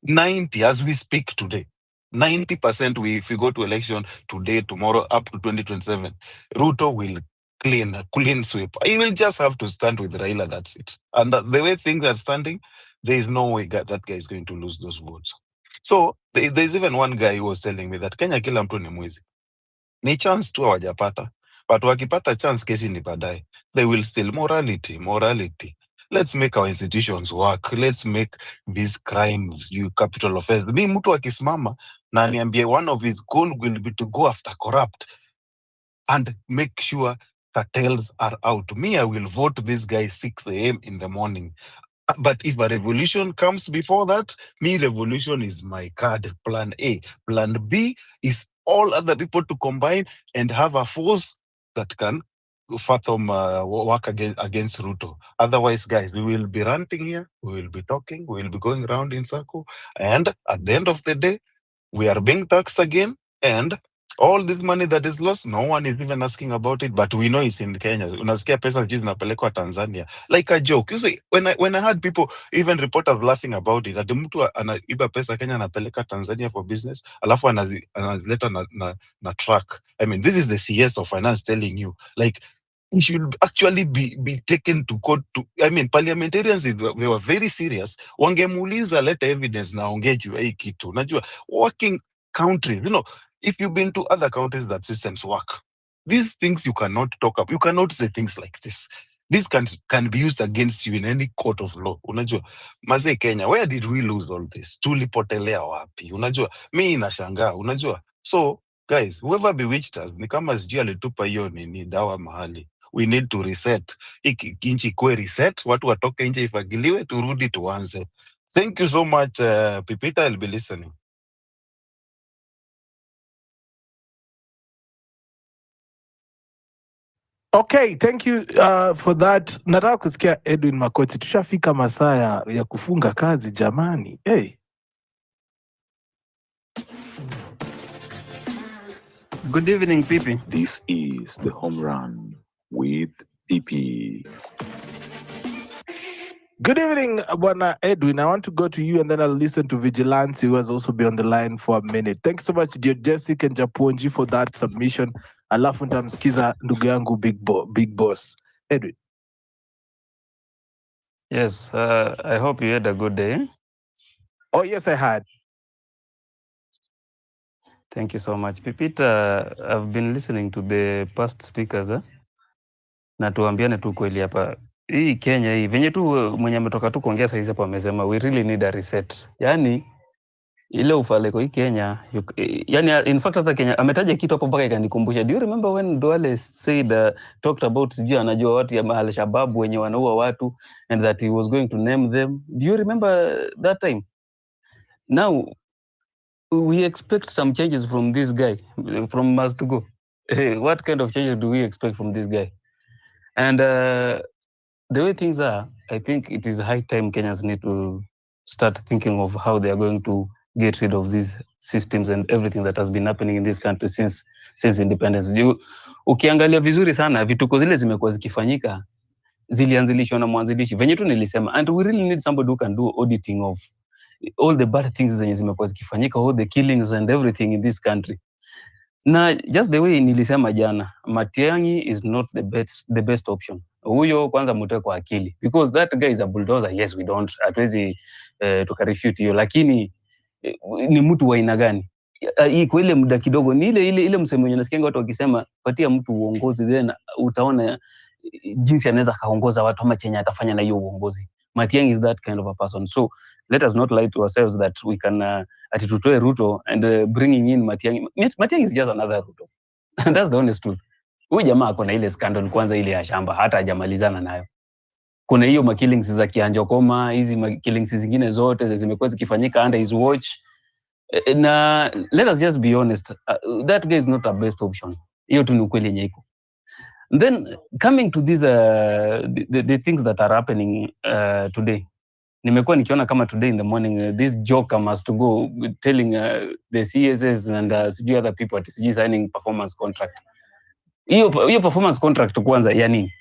90 as we speak today, 90% if we go to election today, tomorrow, up to 2027, Ruto will clean sweep. He will just have to stand with Raila, that's it. And the way things are standing, there is no way that guy is going to lose those votes. So there's even one guy who was telling me that Kenya kila mtu ni mwizi. Ni chance tu hawajapata, but wakipata chance kesi ni baadaye. They will still morality. Let's make our institutions work. Let's make these crimes capital offense. Mi mtu akisimama na niambie one of his goal will be to go after corrupt and make sure cartels are out. Me, I will vote this guy 6 a.m. in the morning. But if a revolution comes before that, me, revolution is my card. Plan A. Plan B is all other people to combine and have a force that can fathom work against Ruto. Otherwise, guys, we will be ranting here, we will be talking, we will be going around in circle, and at the end of the day, we are being taxed again, and all this money that is lost, no one is even asking about it, but we know it's in Kenya. Unasikia pesa sijui zinapelekwa Tanzania. Like a joke. You see, when I had people, even reporters laughing about it, that mtu anaiba pesa Kenya anapeleka Tanzania for business, alafu analeta na truck. I mean, this is the CS of finance telling you, like, it should actually be taken to court. I mean, parliamentarians, they were very serious. Wangemuuliza leta evidence na ongee juu ya hii kitu. Unajua, working countries, if you've been to other countries that systems work, these things you cannot talk up. You cannot say things like this. This can be used against you in any court of law. Unajua, mazee Kenya, where did we lose all this? Tulipotelea wapi? Unajua, mi inashangaa. Unajua, so guys, whoever bewitched us, ni kama sijui alitupa hiyo nini dawa mahali. We need to reset. Nchi kwe reset, watu watoke nje ifagiliwe, turudi tuanze. Thank you so much, Pipita. I'll be listening. Okay, thank you for that. Nataka kusikia Edwin Makoti. Tushafika masaa ya kufunga kazi jamani. Hey. Good evening, Pipi. This is the home run with PP. Good evening, Bwana Edwin. I want to go to you and then I'll listen to Vigilance, who has also been on the line for a minute. Thanks so much, dear Jessica and Japonji, for that submission. Alafu nitamsikiza ndugu yangu Big Boss. Edwin. Yes, I hope you had a good day. Oh, yes, I had. Thank you so much. Pipita, I've been listening to the past speakers. Na tuambiane tu kweli hapa. Hii Kenya hii, venye tu mwenye ametoka tu kuongea saizi hapo amesema we really need a reset. Yaani ile ufaleko hii Kenya, yani in fact hata Kenya ametaja kitu hapo mpaka ikanikumbusha. Do you remember when Duale said talked about sijui anajua watu ya Al-Shabaab wenye wanaua watu and that he was going to name them? Do you remember that time? Now we expect some changes from this guy, from us to go. What kind of changes do we expect from this guy? And the way things are, I think it is high time Kenyans need to start thinking of how they are going to get rid of these systems and everything that has been happening in this country since independence. Ukiangalia vizuri sana vituko zile zimekuwa zikifanyika zilianzilishwa na mwanzilishi venye tu nilisema, and we really need somebody who can do auditing of all the bad things zenye zimekuwa zikifanyika, all the killings and everything in this country. Na just the way nilisema jana, Matiang'i is not the best option. Huyo kwanza mtoe kwa akili, because that guy is a bulldozer. Yes, we don't, hatuwezi tukarefute hiyo, lakini ni mtu wa aina gani? Kwa ile muda kidogo, ni ile msemo mwenye nasikianga watu wakisema patia mtu uongozi, then utaona jinsi anaweza kaongoza watu ama chenye atafanya na hiyo uongozi. Matiang'i is that kind of a person. So let us not lie to ourselves that we can ati tutoe Ruto and bringing in Matiang'i. Matiang'i is just another Ruto. That's the honest truth. Huyu jamaa ako na ile scandal kwanza, ile ya shamba, hata hajamalizana nayo. Kuna hiyo makillings za Kianjokoma, hizi makillings zingine zote zimekuwa zikifanyika under his watch. Na let us just be honest, that guy is not a best option. Hiyo tu ni ukweli yenye iko. Then coming to these the things that are happening today, nimekuwa nikiona kama today in the morning this joker must go telling the CSS and sijui other people at sijui signing performance contract. Hiyo performance contract kwanza ya nini?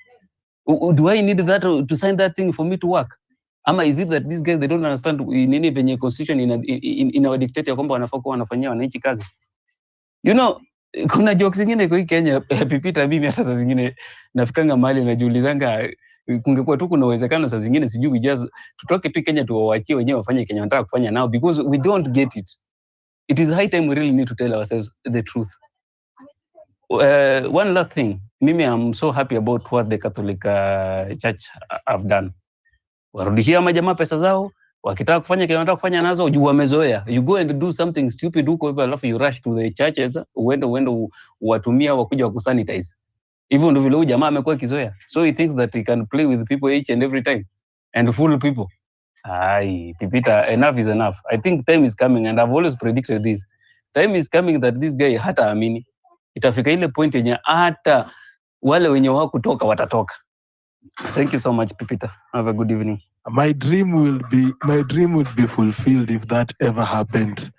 Do I need that to sign that thing for me to work? Ama is it that these guys they don't understand nini venye constitution in our dictate ya kwamba wanafaa kuwa wanafanyia wananchi kazi? You know, kuna jokes zingine kwa Kenya pipita mimi hata saa zingine nafikanga mahali najiulizanga, kungekuwa tu kuna uwezekano saa zingine sijui just tutoke tu Kenya tuwaachie wenyewe wafanye Kenya wanataka kufanya nao, because we don't get it. It is high time we really need to tell ourselves the truth. One last thing, mimi I'm so happy about what the Catholic Church have done. Warudishia majamaa pesa zao, wakitaka kufanya kile wanataka kufanya nazo, juu wamezoea. You go and do something stupid huko hivyo, alafu you rush to the churches, uende uwatumia wakuja wakusanitize. Hivyo ndio vile huyu jamaa amekuwa kizoea. So he thinks that he can play with people each and every time and fool people. Ai, Pipita, enough is enough. I think time is coming, and I've always predicted this. Time is coming that this guy hata amini. Itafika ile point yenye hata wale wenye wao kutoka watatoka. Thank you so much, Pipita. Have a good evening. My dream would be fulfilled if that ever happened.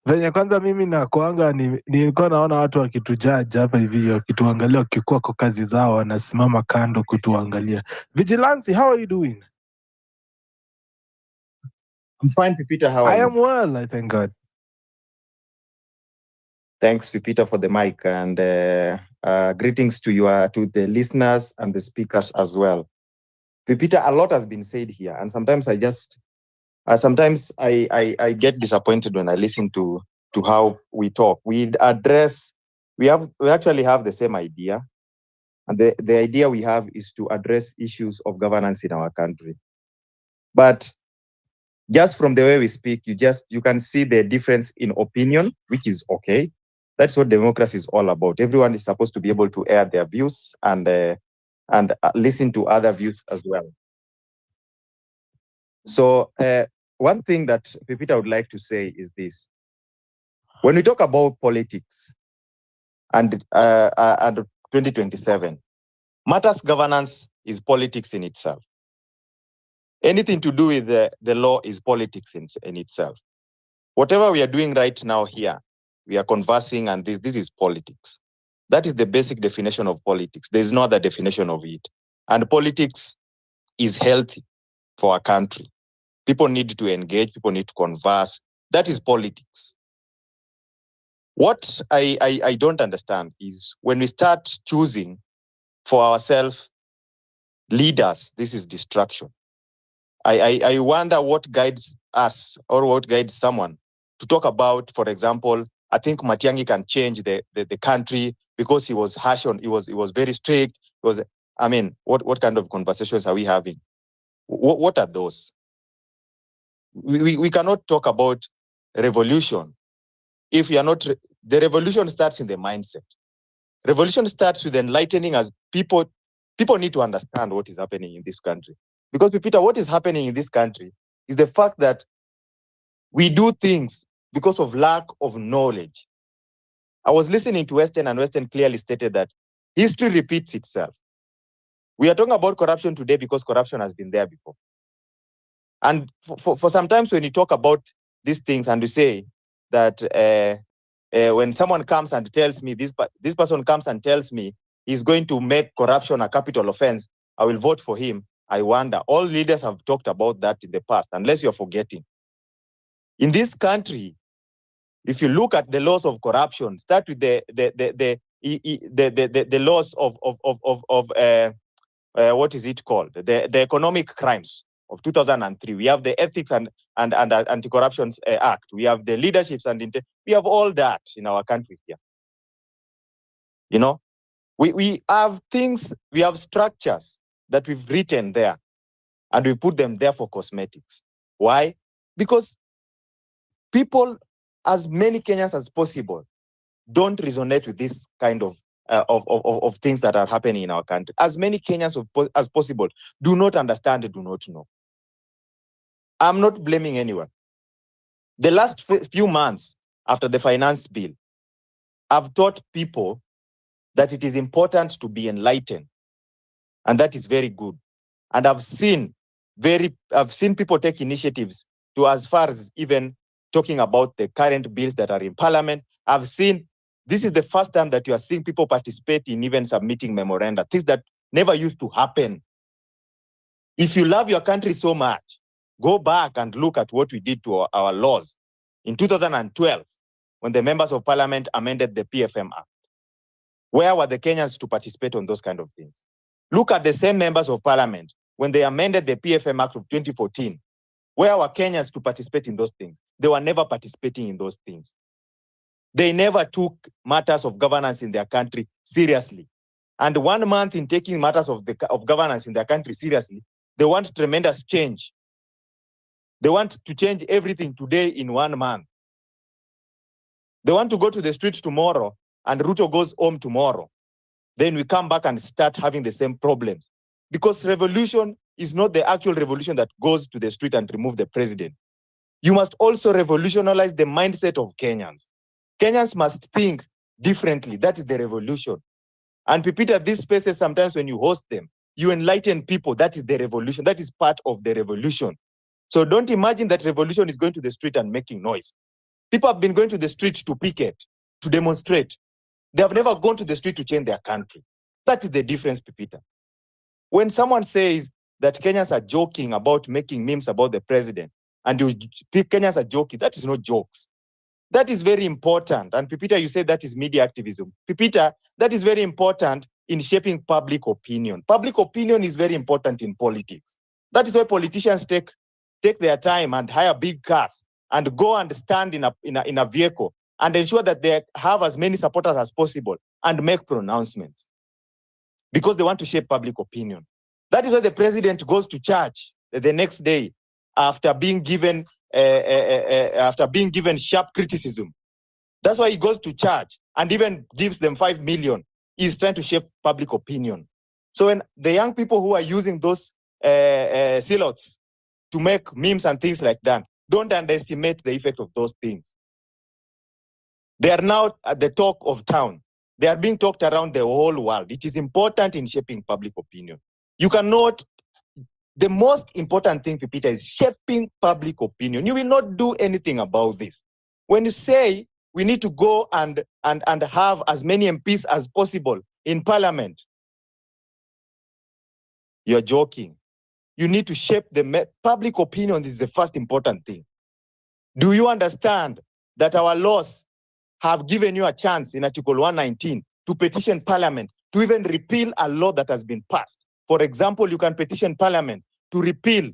Venye kwanza mimi nakuanga nilikuwa naona watu wakitujaji hapa hivi wakituangalia wakikuwa kwa kazi zao wanasimama kando kutuangalia. Vigilance, how are you doing? I'm fine, Pipita. How are I you? am well, I thank God. Thanks, Pipita, for the mic, and greetings to the listeners and the speakers as well. Pipita, a lot has been said here, and sometimes I get disappointed when I listen to how we talk. We actually have the same idea, and the idea we have is to address issues of governance in our country. But just from the way we speak, you can see the difference in opinion, which is okay. That's what democracy is all about. Everyone is supposed to be able to air their views and listen to other views as well. So one thing that Pipita would like to say is this: when we talk about politics and 2027, matters governance is politics in itself. Anything to do with the law is politics in itself. Whatever we are doing right now here, we are conversing, and this is politics. That is the basic definition of politics. There is no other definition of it. And politics is healthy for a country. People need to engage, people need to converse. That is politics. What I don't understand is when we start choosing for ourselves leaders, this is distraction. I wonder what guides us or what guides someone to talk about, for example, I think Matiang'i can change the country because he was harsh on, he was very strict. What kind of conversations are we having? What are those? We cannot talk about revolution if you are not. The revolution starts in the mindset. Revolution starts with enlightening as people. People need to understand what is happening in this country. Because, Peter, what is happening in this country is the fact that we do things because of lack of knowledge. I was listening to Western, and Western clearly stated that history repeats itself. We are talking about corruption today because corruption has been there before. And for sometimes when you talk about these things and to say that when someone comes and tells me, this person comes and tells me he's going to make corruption a capital offense, I will vote for him. I wonder, all leaders have talked about that in the past, unless you're forgetting. In this country, if you look at the laws of corruption, start with the laws of what is it called? The economic crimes of 2003. We have the Ethics and Anti-Corruption Act. We have the leaderships and we have all that in our country here. You know, we have things, we have structures that we've written there, and we put them there for cosmetics. Why? Because people, as many Kenyans as possible, don't resonate with this kind of things that are happening in our country. As many Kenyans as possible do not understand, do not know. I'm not blaming anyone. The last few months after the finance bill, I've taught people that it is important to be enlightened, and that is very good. And I've seen people take initiatives to, as far as even talking about the current bills that are in parliament. I've seen, this is the first time that you are seeing people participate in even submitting memoranda, things that never used to happen. If you love your country so much, go back and look at what we did to our laws in 2012, when the members of parliament amended the PFM Act. Where were the Kenyans to participate on those kind of things? Look at the same members of parliament when they amended the PFM Act of 2014. Where were Kenyans to participate in those things? They were never participating in those things. They never took matters of governance in their country seriously. And 1 month in taking matters of governance in their country seriously, they want tremendous change. They want to change everything today in 1 month. They want to go to the streets tomorrow and Ruto goes home tomorrow. Then we come back and start having the same problems. Because revolution is not the actual revolution that goes to the street and remove the president. You must also revolutionize the mindset of Kenyans. Kenyans must think differently. That is the revolution. And Pipita, these spaces, sometimes when you host them, you enlighten people. That is the revolution. That is part of the revolution. So don't imagine that revolution is going to the street and making noise. People have been going to the street to picket, to demonstrate. They have never gone to the street to change their country. That is the difference, Pipita. When someone says that Kenyans are joking about making memes about the president, and Kenyans are joking, that is not jokes. That is very important. And Pipita, you said that is media activism. Pipita, that is very important in shaping public opinion. Public opinion is very important in politics. That is why politicians take their time and hire big cars and go and stand in a vehicle and ensure that they have as many supporters as possible and make pronouncements because they want to shape public opinion. That is why the president goes to church the next day after being given sharp criticism. That's why he goes to church and even gives them 5 million. He's trying to shape public opinion. So when the young people who are using those silots to make memes and things like that, don't underestimate the effect of those things. They are now at the talk of town. They are being talked around the whole world. It is important in shaping public opinion. You cannot, the most important thing, Pipita, is shaping public opinion. You will not do anything about this. When you say we need to go and have as many MPs as possible in parliament, you're joking. You need to shape the public opinion. This is the first important thing. Do you understand that our laws have given you a chance in Article 119 to petition Parliament to even repeal a law that has been passed? For example, you can petition Parliament to repeal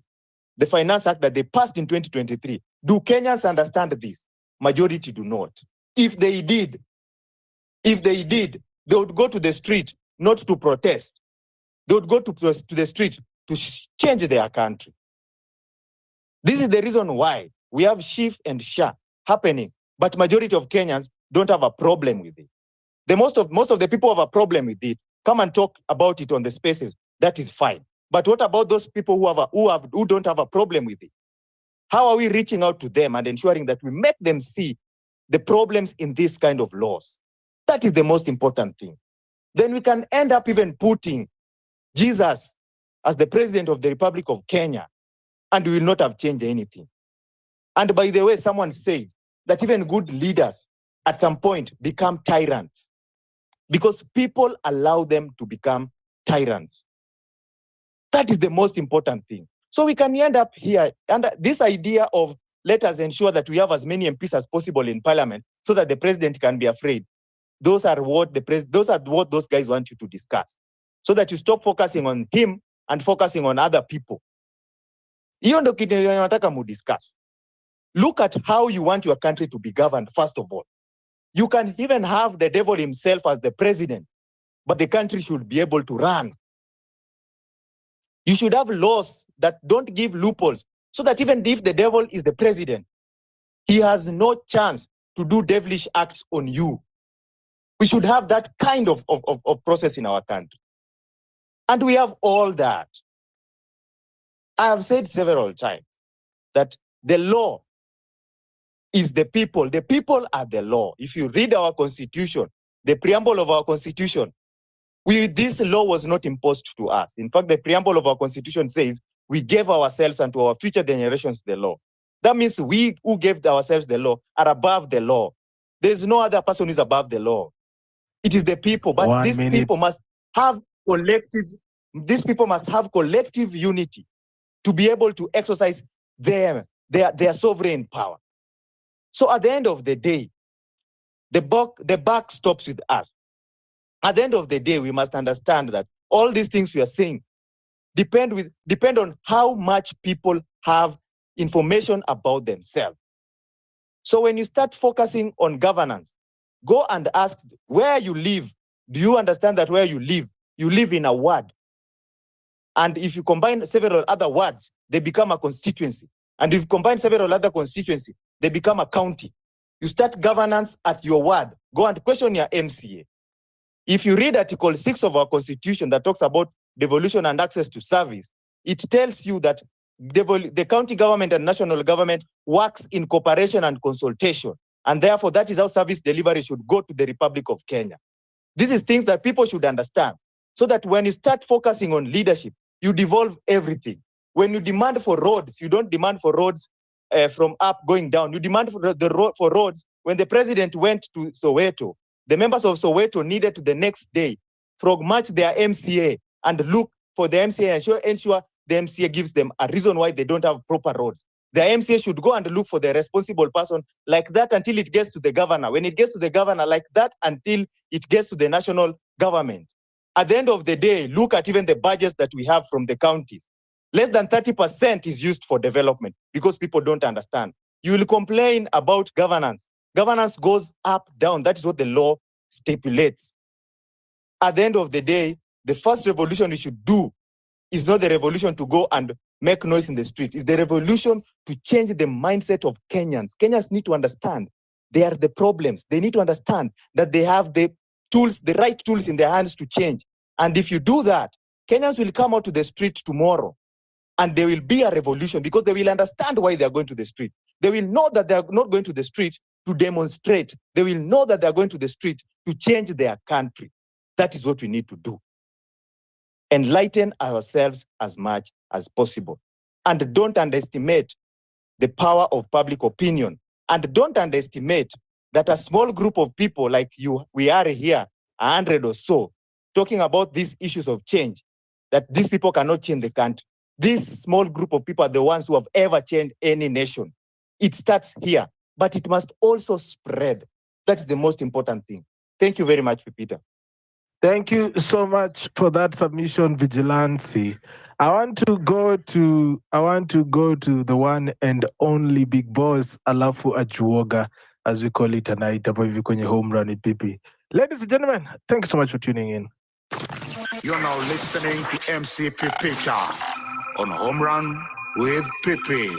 the Finance Act that they passed in 2023. Do Kenyans understand this? Majority do not. If they did, they would go to the street not to protest. They would go to the street to change their country. This is the reason why we have Shif and Sha happening, but majority of Kenyans don't have a problem with it. Most of the people have a problem with it. Come and talk about it on the spaces. That is fine. But what about those people who don't have a problem with it? How are we reaching out to them and ensuring that we make them see the problems in this kind of laws? That is the most important thing. Then we can end up even putting Jesus as the president of the Republic of Kenya, and we will not have changed anything. And by the way, someone said that even good leaders at some point become tyrants because people allow them to become tyrants. That is the most important thing. So we can end up here. And this idea of let us ensure that we have as many MPs as possible in parliament so that the president can be afraid. Those are what those guys want you to discuss. So that you stop focusing on him and focusing on other people. Hiyo ndio kitu nataka mu discuss. Look at how you want your country to be governed, first of all. You can even have the devil himself as the president, but the country should be able to run. You should have laws that don't give loopholes, so that even if the devil is the president, he has no chance to do devilish acts on you. We should have that kind of process in our country. And we have all that. I have said several times that the law is the people. The people are the law. If you read our constitution, the preamble of our constitution, this law was not imposed to us. In fact, the preamble of our constitution says we gave ourselves and to our future generations the law. That means we who gave ourselves the law are above the law. There's no other person who is above the law. It is the people, but people must have collective unity to be able to exercise their sovereign power. So at the end of the day, the buck stops with us. At the end of the day, we must understand that all these things we are saying depend on how much people have information about themselves. So when you start focusing on governance, go and ask where you live. Do you understand that where you live in a ward? And if you combine several other wards, they become a constituency. And if you combine several other constituencies, they become a county. You start governance at your ward. Go and question your MCA. If you read Article 6 of our Constitution that talks about devolution and access to service, it tells you that the county government and national government works in cooperation and consultation. And therefore, that is how service delivery should go to the Republic of Kenya. This is things that people should understand. So that when you start focusing on leadership, you devolve everything. When you demand for roads, you don't demand for roads from up going down. You demand for roads. When the president went to Soweto, the members of Soweto needed to the next day frog match their MCA and look for the MCA and ensure the MCA gives them a reason why they don't have proper roads. The MCA should go and look for the responsible person like that until it gets to the governor. When it gets to the governor, like that until it gets to the national government. At the end of the day, look at even the budgets that we have from the counties. Less than 30% is used for development because people don't understand. You will complain about governance. Governance goes up, down. That is what the law stipulates. At the end of the day, the first revolution we should do is not the revolution to go and make noise in the street. It's the revolution to change the mindset of Kenyans. Kenyans need to understand they are the problems. They need to understand that they have the tools, the right tools in their hands to change. And if you do that, Kenyans will come out to the street tomorrow and there will be a revolution because they will understand why they are going to the street. They will know that they are not going to the street to demonstrate. They will know that they are going to the street to change their country. That is what we need to do. Enlighten ourselves as much as possible. And don't underestimate the power of public opinion. And don't underestimate that a small group of people like you, we are here, 100 or so, talking about these issues of change, that these people cannot change the country. This small group of people are the ones who have ever changed any nation. It starts here, but it must also spread. That's the most important thing. Thank you very much, Peter. Thank you so much for that submission, Vigilante. I want to go to the one and only big boss, Alafu Ajuoga, as we call it tonight, hapo hivi kwenye home run with Pipi. Ladies and gentlemen, thank you so much for tuning in. You're now listening to MC Pipita on Home Run with Pipi.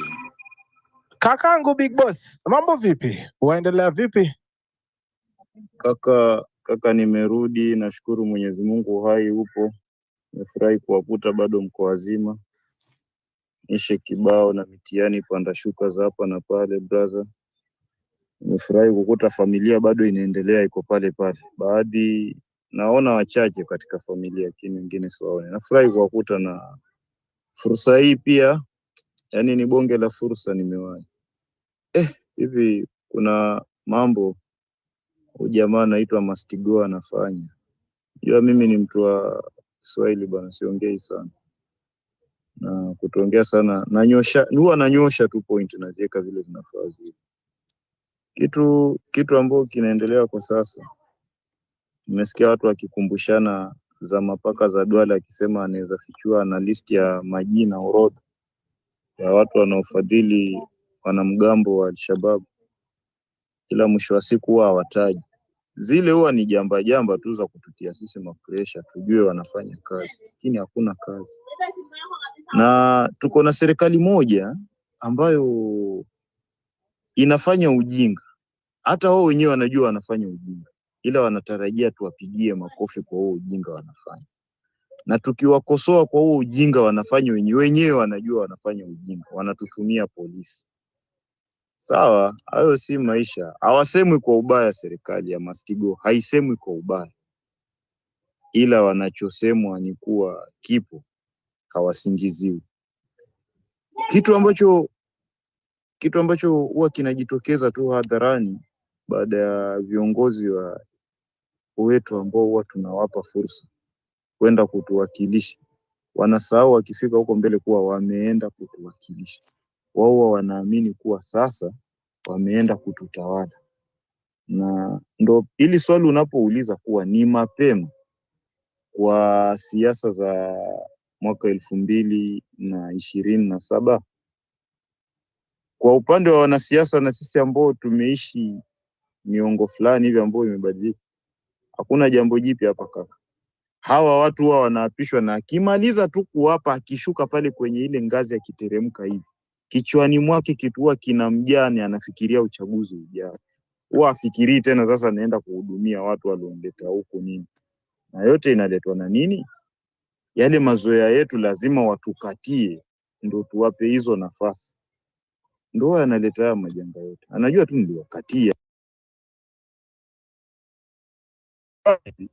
Kakangu big boss, mambo vipi? Waendelea vipi? Kaka, nimerudi, nashukuru Mwenyezi Mungu, uhai upo. Nimefurahi kuwakuta bado mko wazima. Nishe kibao na mitihani panda shuka za hapa na pale brother. Nimefurahi kukuta familia bado inaendelea iko pale pale. Baadhi naona wachache katika familia lakini wengine siwaone. Nafurahi kuwakuta na fursa hii pia. Yaani ni bonge la fursa nimewahi. hivi kuna mambo huyu jamaa anaitwa Mastigo anafanya. Jua mimi ni mtu wa Kiswahili bwana, siongei sana. Na kutuongea sana huwa nanyosha tu point naziweka vile zinafaa zile. Kitu ambacho kinaendelea kwa sasa, nimesikia watu wakikumbushana za mapaka za Duale akisema anaweza fichua na list ya majina orodha ya watu wanaofadhili wanamgambo wa Al-Shabaab, ila mwisho wa siku huwa hawataji. Zile huwa ni jamba tu za kututia sisi mapresha tujue wanafanya kazi, lakini hakuna kazi. Na tuko na serikali moja ambayo inafanya ujinga, hata wao wenyewe wanajua wanafanya ujinga, ila wanatarajia tuwapigie makofi kwa huo ujinga wanafanya. Na tukiwakosoa kwa huo ujinga wanafanya wenyewe wanajua wanafanya ujinga, wanatutumia polisi. Sawa, hayo si maisha. Hawasemwi kwa ubaya, serikali ya Mastigo haisemwi kwa ubaya, ila wanachosemwa ni kuwa kipo, hawasingiziwi. Kitu ambacho huwa kinajitokeza tu hadharani baada ya viongozi wetu ambao huwa tunawapa fursa kwenda kutuwakilisha, wanasahau wakifika huko mbele kuwa wameenda kutuwakilisha. Wao wanaamini kuwa sasa wameenda kututawala. Na ndo ili swali unapouliza kuwa ni mapema kwa siasa za mwaka 2027, kwa upande wa wanasiasa na sisi ambao tumeishi miongo fulani hivi ambao imebadilika, hakuna jambo jipya hapa kaka. Hawa watu huwa wanaapishwa na akimaliza tu kuwapa, akishuka pale kwenye ile ngazi akiteremka hivi, kichwani mwake kitu huwa kinamjani, anafikiria uchaguzi ujao. Huwa afikirii tena sasa naenda kuhudumia watu waliomleta huku nini. Na yote inaletwa na nini? Yale mazoea yetu lazima watukatie ndio tuwape hizo nafasi. Ndio analeta haya majanga yote. Anajua tu niliwakatia.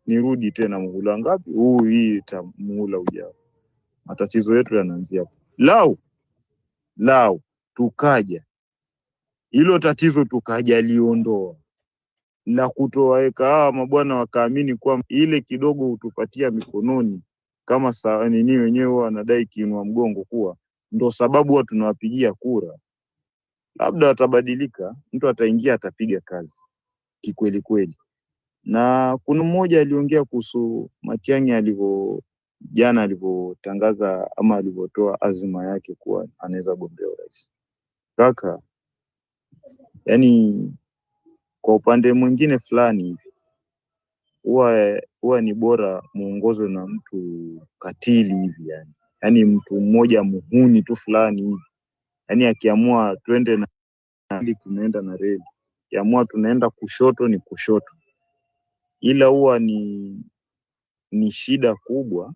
Nirudi tena muhula ngapi? Hii muhula ujao. Matatizo yetu yanaanzia hapo. Lau tukaja hilo tatizo tukaja liondoa na kutowaweka hawa mabwana wakaamini kwa ile kidogo hutupatia mikononi kama nini, wenyewe wanadai kiinua mgongo kuwa ndo sababu watu tunawapigia kura, labda watabadilika, mtu ataingia atapiga kazi kikweli kweli. Na kuna mmoja aliongea kuhusu Matiang'i jana alivyotangaza ama alivyotoa azma yake kuwa anaweza gombea urais. Kaka, yani kwa upande mwingine fulani huwa ni bora muongozwe na mtu katili hivi yani mtu mmoja muhuni tu fulani hivi, yani akiamua twende na reli tunaenda na reli, akiamua tunaenda kushoto ni kushoto. Ila huwa ni shida kubwa,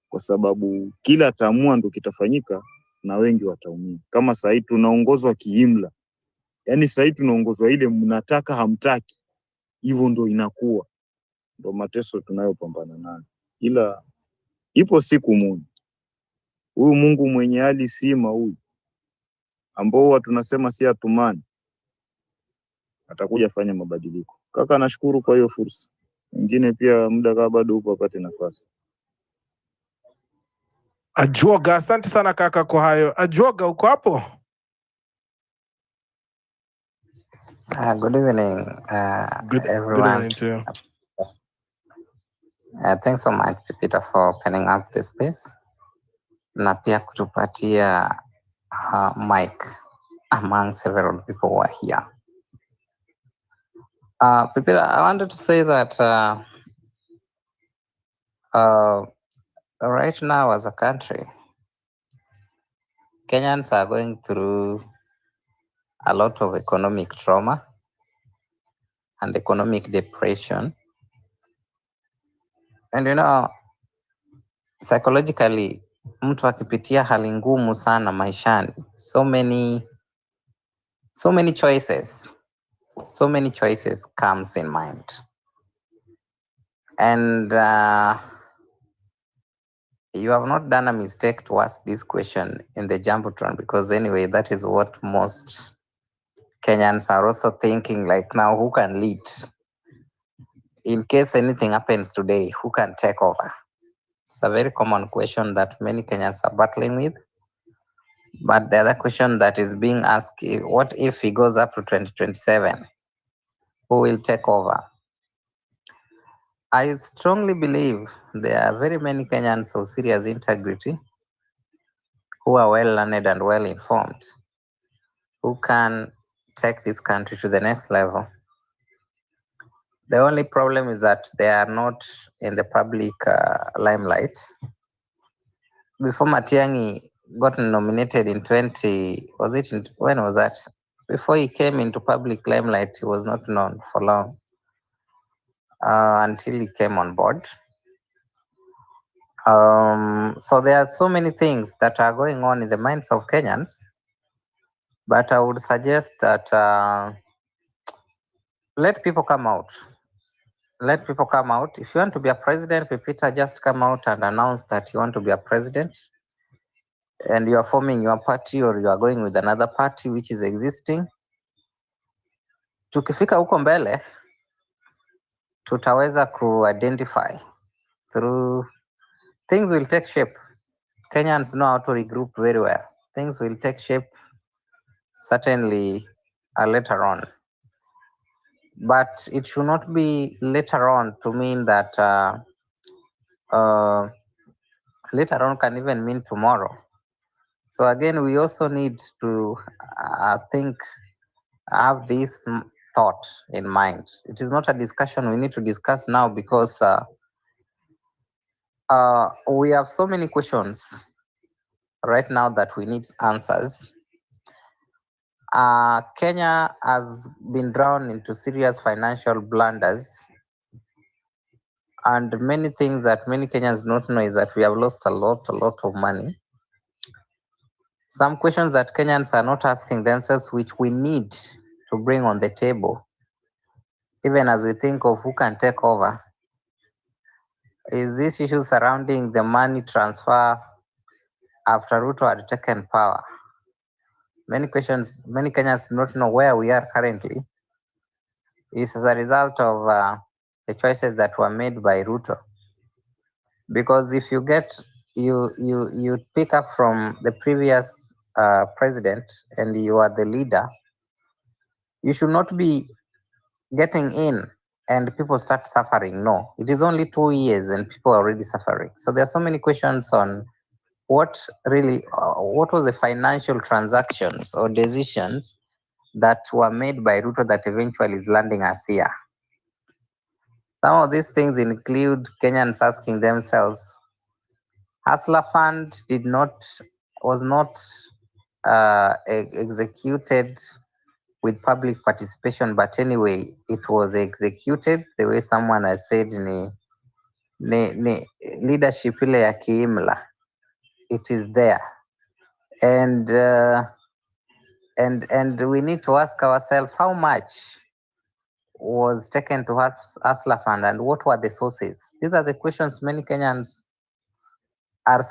kwa sababu kila ataamua ndo kitafanyika na wengi wataumia. Kama sasa hivi tunaongozwa kiimla, yani sasa hivi tunaongozwa ile mnataka hamtaki, hivyo ndo inakuwa ndo mateso tunayopambana nayo. Ila ipo siku moja huyu Mungu mwenye hali sima huyu ambao huwa tunasema si atumani, atakuja fanya mabadiliko. Kaka, nashukuru kwa hiyo fursa. Wengine pia muda kama bado upo apate nafasi. Ajuoga, asante sana kaka kwa hayo. Ajuoga, uko hapo? Good evening, Good everyone. evening to you. Thanks so much, Peter, for opening up the space na pia kutupatia mic among several people who are here. Peter, I wanted to say that right now as a country, Kenyans are going through a lot of economic trauma and economic depression. And you know, psychologically, mtu akipitia hali ngumu sana maishani, so many choices comes in mind. And you have not done a mistake to ask this question in the Jumbotron, because anyway, that is what most Kenyans are also thinking like, now who can lead? In case anything happens today, who can take over? It's a very common question that many Kenyans are battling with. But the other question that is being asked, what if he goes up to 2027? Who will take over? I strongly believe there are very many Kenyans of serious integrity who are well learned and well informed, who can take this country to the next level. The only problem is that they are not in the public limelight. Before Matiang'i got nominated in 20, when was that? Before he came into public limelight, he was not known for long until he came on board. So there are so many things that are going on in the minds of Kenyans, but I would suggest that let people come out. Let people come out. If you want to be a president, Pepita, just come out and announce that you want to be a president and you are forming your party or you are going with another party which is existing. Tukifika huko mbele, tutaweza ku-identify through things will take shape. Kenyans know how to regroup very well. Things will take shape certainly later on. But it should not be later on to mean that later on can even mean tomorrow. So again, we also need to have this thought in mind. It is not a discussion we need to discuss now because we have so many questions right now that we need answers. Kenya has been drawn into serious financial blunders, and many things that many Kenyans don't know is that we have lost a lot of money. Some questions that Kenyans are not asking themselves, which we need to bring on the table, even as we think of who can take over, is this issue surrounding the money transfer after Ruto had taken power. Many Kenyans do not know where we are currently. It's as a result of the choices that were made by Ruto. Because if you pick up from the previous president and you are the leader, you should not be getting in and people start suffering. No, it is only 2 years and people are already suffering. So there are so many questions on what was the financial transactions or decisions that were made by Ruto that eventually is landing us here. Some of these things include Kenyans asking themselves, Hustler Fund was not executed with public participation, but anyway, it was executed the way someone has said ni leadership ile ya kiimla. It is there. And we need to ask ourselves how much was taken to Hustler Fund and what were the sources? These are the questions many Kenyans are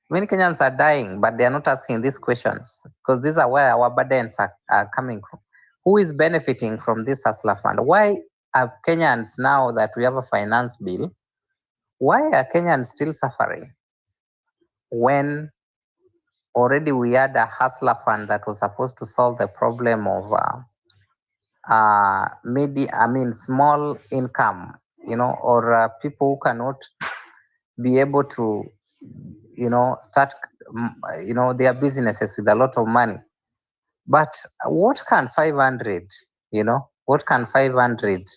many Kenyans are dying, but they are not asking these questions because these are where our burdens are coming from. Who is benefiting from this Hustler Fund? Why are Kenyans, now that we have a finance bill, why are Kenyans still suffering when already we had a Hustler Fund that was supposed to solve the problem of small income, or people who cannot be able to, start, their businesses with a lot of money. But what can 500, what can 500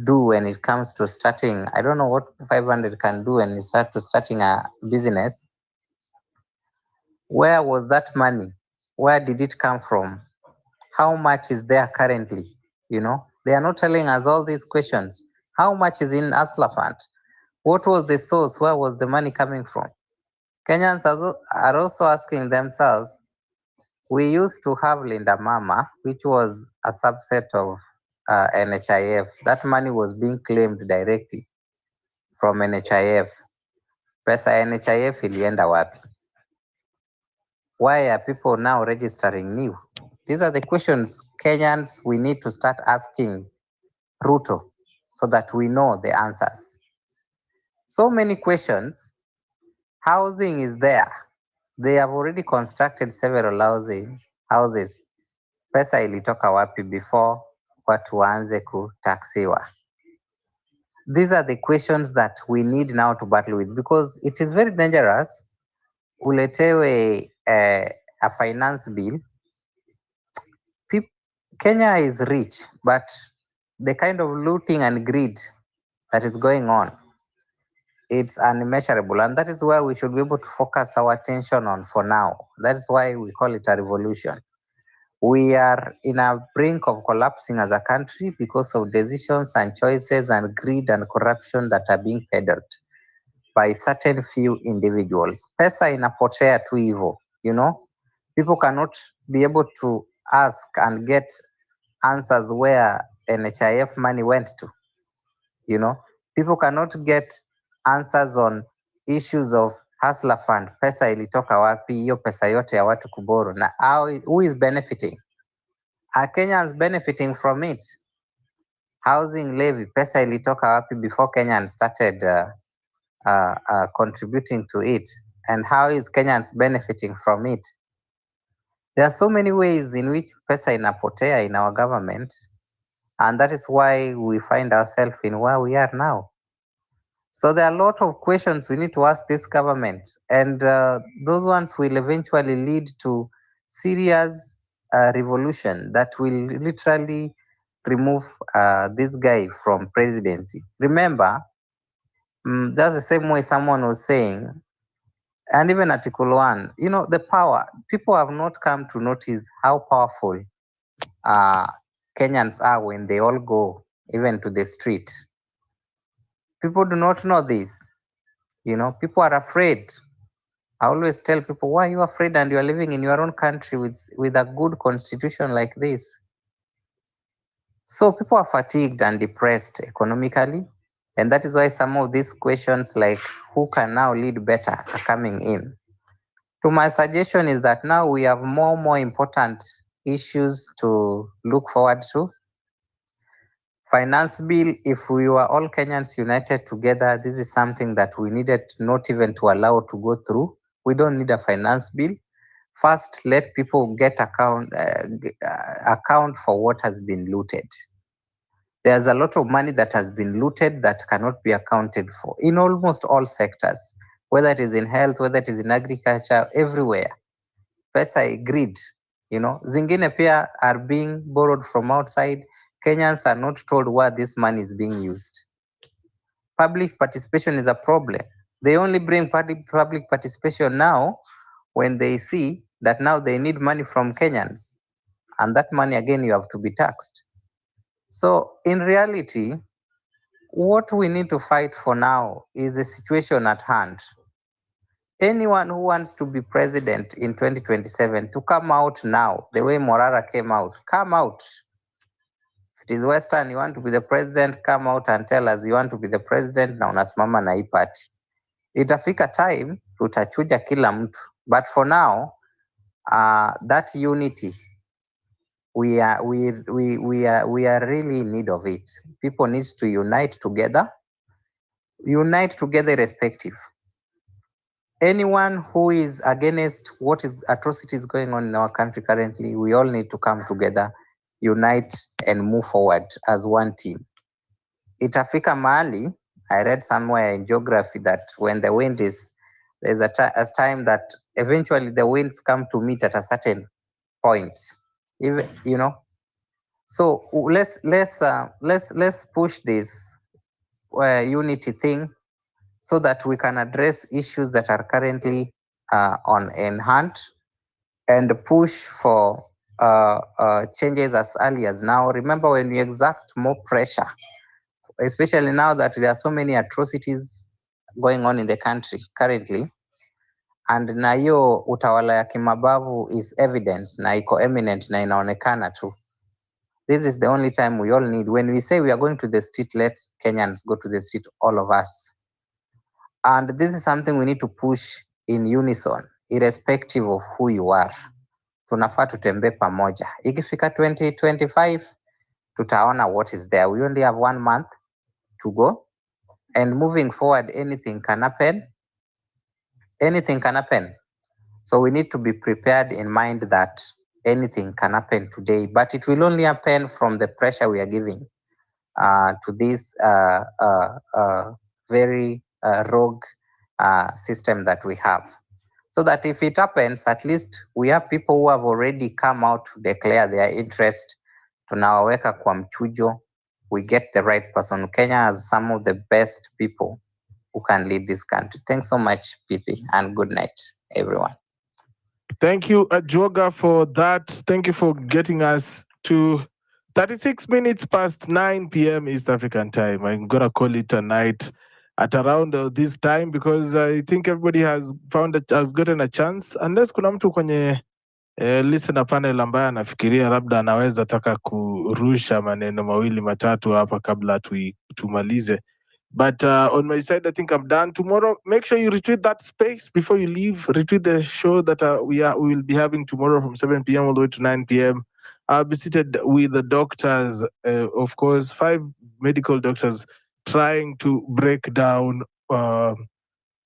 do when it comes to starting? I don't know what 500 can do when it starts to starting a business. Where was that money? Where did it come from? How much is there currently? They are not telling us all these questions. How much is in Hustler Fund? What was the source? Where was the money coming from? Kenyans are also asking themselves, we used to have Linda Mama, which was a subset of NHIF. That money was being claimed directly from NHIF. Pesa ya NHIF ilienda wapi? Why are people now registering new? These are the questions Kenyans we need to start asking Ruto so that we know the answers. So many questions. Housing is there. They have already constructed several houses. Pesa ilitoka wapi before watu waanze kutaksiwa? These are the questions that we need now to battle with, because it is very dangerous uletewe a finance bill. Kenya is rich, but the kind of looting and greed that is going on, it's unmeasurable, and that is where we should be able to focus our attention on for now. That is why we call it a revolution. We are in a brink of collapsing as a country because of decisions and choices and greed and corruption that are being peddled by certain few individuals. Pesa inapotea tu hivyo, you know. People cannot be able to ask and get answers where NHIF money went to, you know. People cannot get answers on issues of hustler fund. Pesa ilitoka wapi? Hiyo pesa yote ya watu kuboro, na who is benefiting? Are Kenyans benefiting from it? Housing levy, pesa ilitoka wapi before Kenyans started contributing to it? And how is Kenyans benefiting from it? There are so many ways in which pesa inapotea in our government, and that is why we find ourselves in where we are now. So there are a lot of questions we need to ask this government, and those ones will eventually lead to serious revolution that will literally remove this guy from presidency. Remember, that's the same way someone was saying, and even Article 1, you know, the power, people have not come to notice how powerful Kenyans are when they all go even to the street. People do not know this. You know, people are afraid. I always tell people, why are you afraid and you are living in your own country with a good constitution like this? So people are fatigued and depressed economically. And that is why some of these questions like who can now lead better are coming in. So my suggestion is that now we have more important issues to look forward to. Finance bill, if we were all Kenyans united together, this is something that we needed not even to allow to go through. We don't need a finance bill. First, let people get account for what has been looted. There's a lot of money that has been looted that cannot be accounted for in almost all sectors, whether it is in health, whether it is in agriculture, everywhere. Pesa greed, you know, zingine pia are being borrowed from outside. Kenyans are not told where this money is being used. Public participation is a problem. They only bring public participation now when they see that now they need money from Kenyans. And that money, again, you have to be taxed. So in reality, what we need to fight for now is the situation at hand. Anyone who wants to be president in 2027 to come out now, the way Morara came out, come out. If it is Western, you want to be the president, come out and tell us you want to be the president na unasimama na hii party. Itafika time tutachuja kila mtu, but for now that unity we are really in need of it. People need to unite together irrespective. Anyone who is against what is atrocities going on in our country currently, we all need to come together, unite and move forward as one team. Itafika mahali, I read somewhere in geography that when the wind is, there's a time that eventually the winds come to meet at a certain point. Even, you know, so let's push this unity thing so that we can address issues that are currently in hand and push for changes as early as now. Remember, when we exert more pressure, especially now that there are so many atrocities going on in the country currently, and na hiyo utawala ya kimabavu is evidence na iko eminent na inaonekana tu. This is the only time we all need. When we say we are going to the street, let's Kenyans go to the street, all of us. And this is something we need to push in unison, irrespective of who you are. tunafaa tutembee pamoja. Ikifika 2025 tutaona what is there. We only have 1 month to go, and moving forward anything can happen. Anything can happen. So we need to be prepared in mind that anything can happen today, but it will only happen from the pressure we are giving to this very rogue system that we have. So that if it happens, at least we have people who have already come out to declare their interest. Tunawaweka kwa mchujo. We get the right person. Kenya has some of the best people who can lead this country. Thanks so much, PP, and good night, everyone. Thank you, Ajoga, for that. Thank you for getting us to 36 minutes past 9 p.m. East African time. I'm going to call it a night at around this time because I think everybody has has gotten a chance. Unless kuna mtu kwenye listener panel ambaye anafikiria labda anaweza taka kurusha maneno mawili matatu hapa kabla tumalize. But on my side, I think I'm done. Tomorrow, make sure you retweet that space before you leave. Retweet the show that we will be having tomorrow from 7 p.m. all the way to 9 p.m. I'll be seated with the doctors, of course, 5 medical doctors trying to break down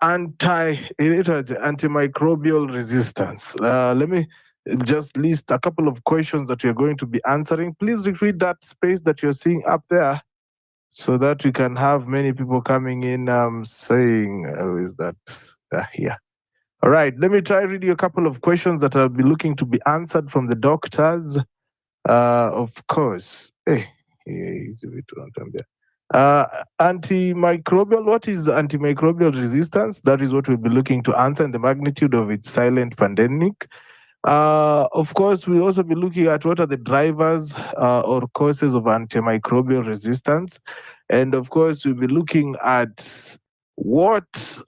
antimicrobial resistance. Let me just list a couple of questions that we're going to be answering. Please retweet that space that you're seeing up there, so that we can have many people coming in saying, is that here? All right, let me try read you a couple of questions that I'll be looking to be answered from the doctors. Of course. Antimicrobial, what is antimicrobial resistance? That is what we'll be looking to answer, and the magnitude of its silent pandemic. Of course, we'll also be looking at what are the drivers or causes of antimicrobial resistance. And of course, we'll be looking at what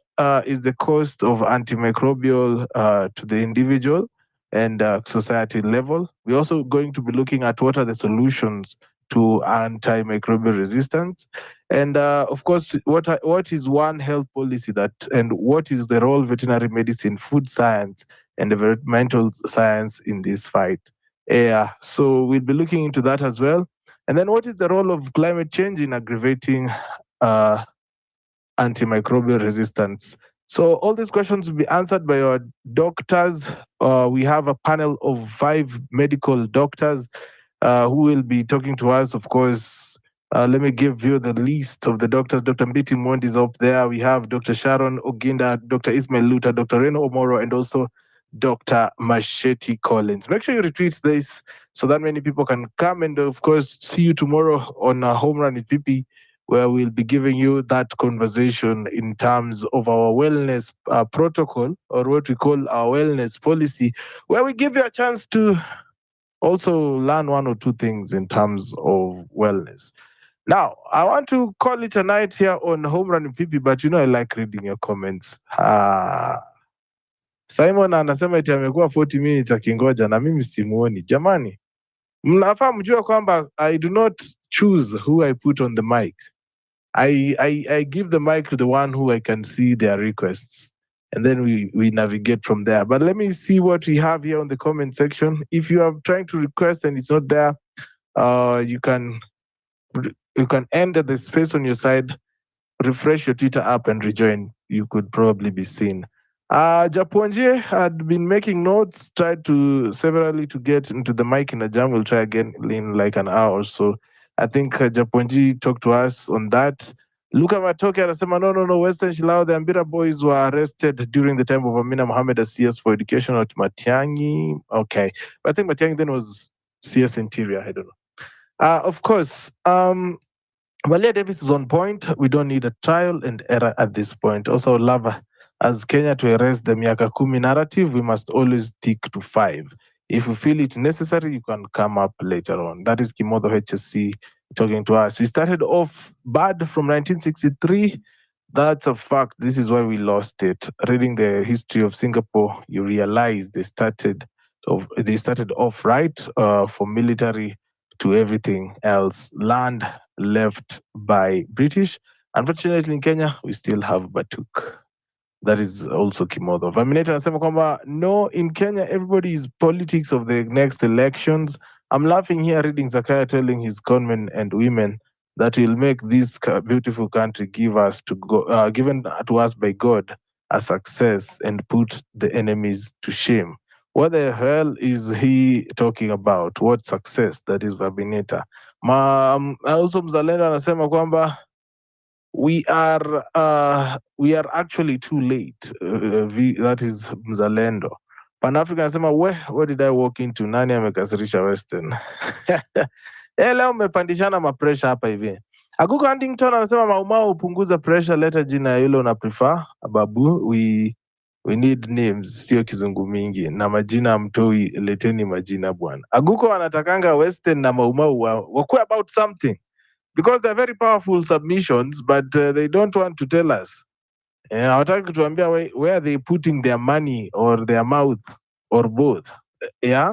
is the cost of antimicrobial to the individual and society level. We're also going to be looking at what are the solutions to antimicrobial resistance. And of course, what is one health policy and what is the role of veterinary medicine, food science, and environmental science in this fight? Yeah, so we'll be looking into that as well. And then what is the role of climate change in aggravating antimicrobial resistance? So all these questions will be answered by our doctors. We have a panel of 5 medical doctors who will be talking to us, of course. Let me give you the list of the doctors. Dr. Mbiti Mondi is up there. We have Dr. Sharon Oginda, Dr. Ismail Luta, Dr. Reno Omoro, and also Dr. Machete Collins. Make sure you retweet this so that many people can come, and of course, see you tomorrow on Home Run with PP, where we'll be giving you that conversation in terms of our wellness protocol, or what we call our wellness policy, where we give you a chance to also learn 1 or 2 things in terms of wellness. Now, I want to call it a night here on Home Run with PP, but I like reading your comments. Simon anasema eti amekuwa 40 minutes akingoja na mimi simuoni. Jamani, mnafaa mjue kwamba I do not choose who I put on the mic. I give the mic to the one who I can see their requests, and then we navigate from there. But let me see what we have here on the comment section. If you are trying to request and it's not there, you can enter the space on your side, refresh your Twitter app and rejoin. You could probably be seen. Japonje had been making notes, tried to severally to get into the mic in a jam. We'll try again in like an hour or so. I think Japonji talked to us on that. Luka Matoke anasema no, Western Shilao, the Ambira boys were arrested during the time of Amina Mohammed as CS for education at Matiangi. Okay, but I think Matiangi then was CS Interior, I don't know. Of course, Valia Davis is on point. We don't need a trial and error at this point. Also, love as Kenya to erase the Miaka Kumi narrative, we must always stick to 5. If you feel it necessary, you can come up later on. That is Kimodo HSC talking to us. We started off bad from 1963. That's a fact. This is why we lost it. Reading the history of Singapore, you realize they started off right from military to everything else. Land left by British. Unfortunately, in Kenya, we still have Batuk. That is also Kimotho. Vamineta anasema kwamba no, in Kenya everybody is politics of the next elections. I'm laughing here reading Zakaria telling his conmen and women that will make this beautiful country given to us by God a success and put the enemies to shame. What the hell is he talking about? What success? That is Vamineta. Also Mzalendo anasema kwamba we are actually too late. That is Mzalendo. Pan-African anasema where did I walk into? Nani amekasirisha Western? Leo umepandishana mapresha hapa hivi. Akuko Huntington anasema Maumau upunguza pressure, leta jina hilo na prefer. Babu, we need names, sio kizungu mingi na majina mtoi, leteni majina bwana. Aguko anatakanga Western na Maumau wakuwe about something because they're very powerful submissions, but they don't want to tell us. Hawataki kutuambia where they putting their money or their mouth or both. Yeah.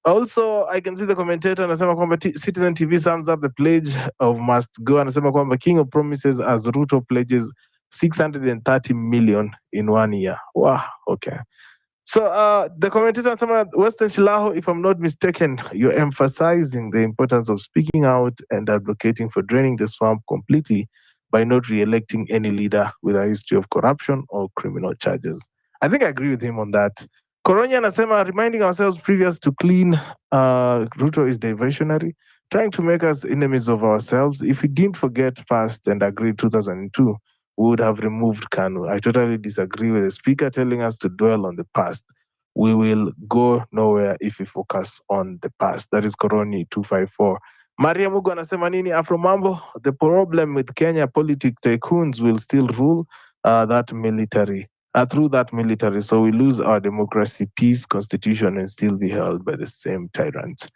Also, I can see the commentator anasema kwamba Citizen TV sums up the pledge of must go. Anasema kwamba King of Promises as Ruto pledges 630 million in 1 year. Wow, okay. So the commentator said, Western Shilaho, if I'm not mistaken, you're emphasizing the importance of speaking out and advocating for draining the swamp completely by not re-electing any leader with a history of corruption or criminal charges. I think I agree with him on that. Koronya Nasema, reminding ourselves previous to clean Ruto is diversionary, trying to make us enemies of ourselves. If we didn't forget past and agree 2002, we would have removed Kanu. I totally disagree with the speaker telling us to dwell on the past. We will go nowhere if we focus on the past. That is Koroni 254. Maria Mugo anasema nini? Afro Mambo, the problem with Kenya politics tycoons will still rule through that military. So we lose our democracy, peace, constitution, and still be held by the same tyrants.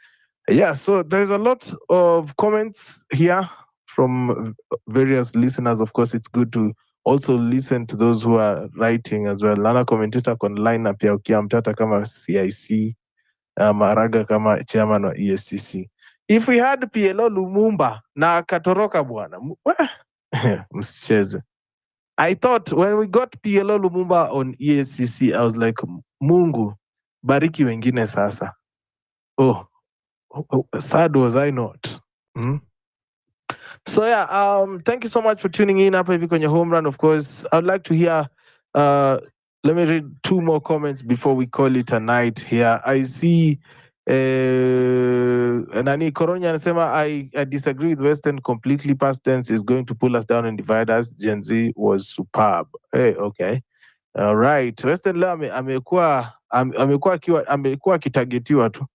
Yeah, so there's a lot of comments here from various listeners. Of course, it's good to also listen to those who are writing as well. Lana commentator online na pia ukiamtata kama CIC, Maraga kama chairman wa ESCC. If we had PLO Lumumba na akatoroka bwana, msicheze. I thought when we got PLO Lumumba on ESCC, I was like, Mungu, bariki wengine sasa. Oh, sad was I not? So yeah, thank you so much for tuning in hapa hivi kwenye home run. Of course, I'd like to hear. Let me read 2 more comments before we call it a night here. I see. Nani Koronya anasema I disagree with Western completely. Past tense is going to pull us down and divide us. Gen Z was superb. Hey, okay. All right. Western leo amekuwa akitagetiwa tu.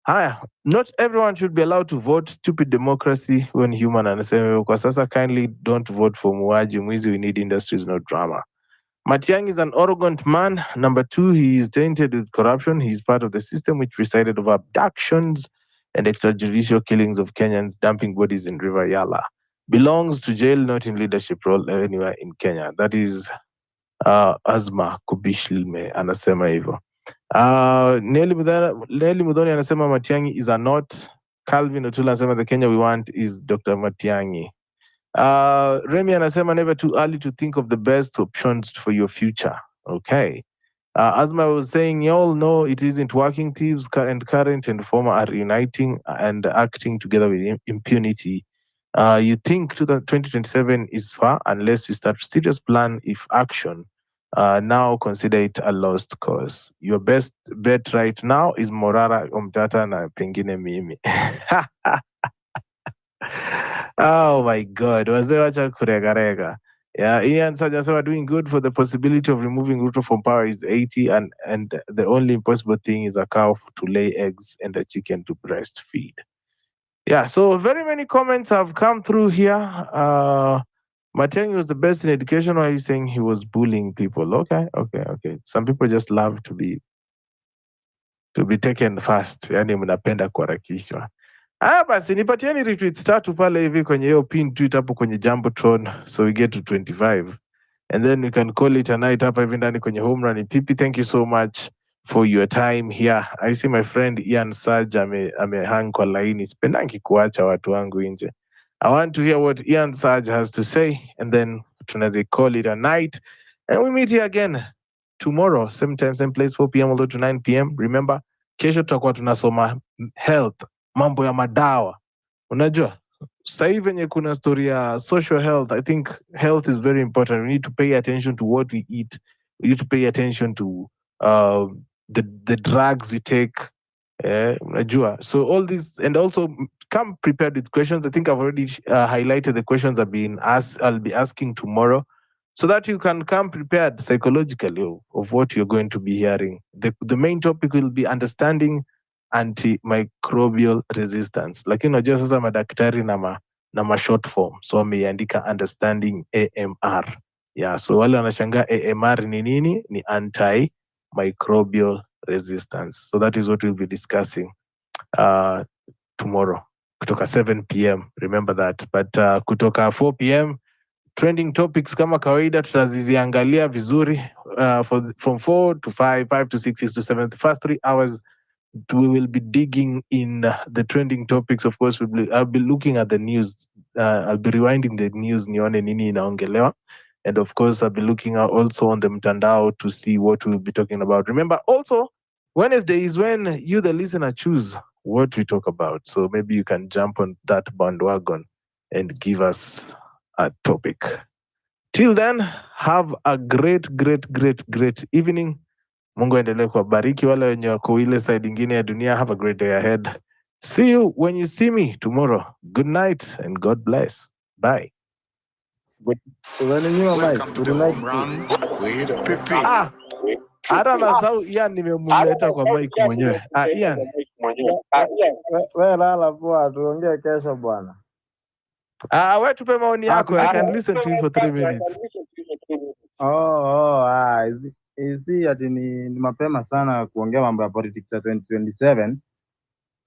Haya, not everyone should be allowed to vote. Stupid democracy when human. Anasema kwa sasa kindly don't vote for muuaji mwizi. We need industries, not drama. Matiang'i is an arrogant man. Number 2, he is tainted with corruption. He is part of the system which presided over abductions and extrajudicial killings of Kenyans, dumping bodies in River Yala. Belongs to jail, not in leadership role anywhere in Kenya. That is Azma Kubishilme anasema hivyo. Nelly Mudhoni anasema Matiang'i is a not. Calvin Otula anasema the Kenya we want is Dr. Matiang'i. Remy anasema never too early to think of the best options for your future. Okay. As I was saying, you all know it isn't working. Thieves and current and former are uniting and acting together with impunity. You think 2027 is far unless you start serious plan if action. Now consider it a lost cause. Your best bet right now is Morara Omtata na pengine mimi. Oh my God, wazee wacha kuregarega. Yeah, Ian Sajasema doing good for the possibility of removing Ruto from power is 80 and the only impossible thing is a cow to lay eggs and a chicken to breastfeed. Yeah, so very many comments have come through here. Matiang'i was the best in education. Why are you saying he was bullying people? Okay. Some people just love to be taken fast. Yani mnapenda kuharakishwa. Basi nipatieni retweets 3 pale hivi kwenye hiyo pin tweet hapo kwenye Jumbotron so we get to 25 and then we can call it a night hapa hivi ndani kwenye home run. Pipi, thank you so much for your time here. I see my friend Ian Saj amehang kwa laini. Sipendangi kuacha watu wangu nje. I want to hear what Ian Saj has to say and then tunaweza call it a night. And we meet here again tomorrow, same time, same place, 4 p.m. all the way to 9 p.m. Remember, kesho tutakuwa tunasoma health, mambo ya madawa. Unajua, sasa hivi venye kuna story ya social health, I think health is very important. We need to pay attention to what we eat. We need to pay attention to the drugs we take. Unajua, so all these, and also come prepared with questions. I think I've already highlighted the questions I'll be asking tomorrow, so that you can come prepared psychologically of what you're going to be hearing. The main topic will be understanding antimicrobial resistance, lakini unajua sasa madaktari na ma short form, so wameiandika understanding AMR. Yeah, so wale wanashangaa AMR ni nini? Ni antimicrobial resistance. So that is what we'll be discussing tomorrow kutoka 7 p.m. Remember that. But kutoka 4 p.m. trending topics kama kawaida tutaziangalia vizuri from 4 to 5, 5 to 6, 6 to 7. The first 3 hours we will be digging in the trending topics. Of course, I'll be looking at the news. I'll be rewinding the news nione nini inaongelewa. And of course, I'll be looking also on the mtandao to see what we'll be talking about. Remember, also, Wednesday is when you, the listener, choose what we talk about. So maybe you can jump on that bandwagon and give us a topic. Till then, have a great evening. Mungu aendelee kuwabariki wale wenye wako ile side ingine ya dunia. Have a great day ahead. See you when you see me tomorrow. Good night and God bless. Bye. Welcome to the home run with Pipi. Hata nasahau Ian nimemleta kwa mic mwenyewe. Ian. We lala poa, tuongee kesho bwana. We tupe maoni yako. I can listen to you for 3 minutes. Isi ati ni mapema sana kuongea mambo ya politics ya 2027.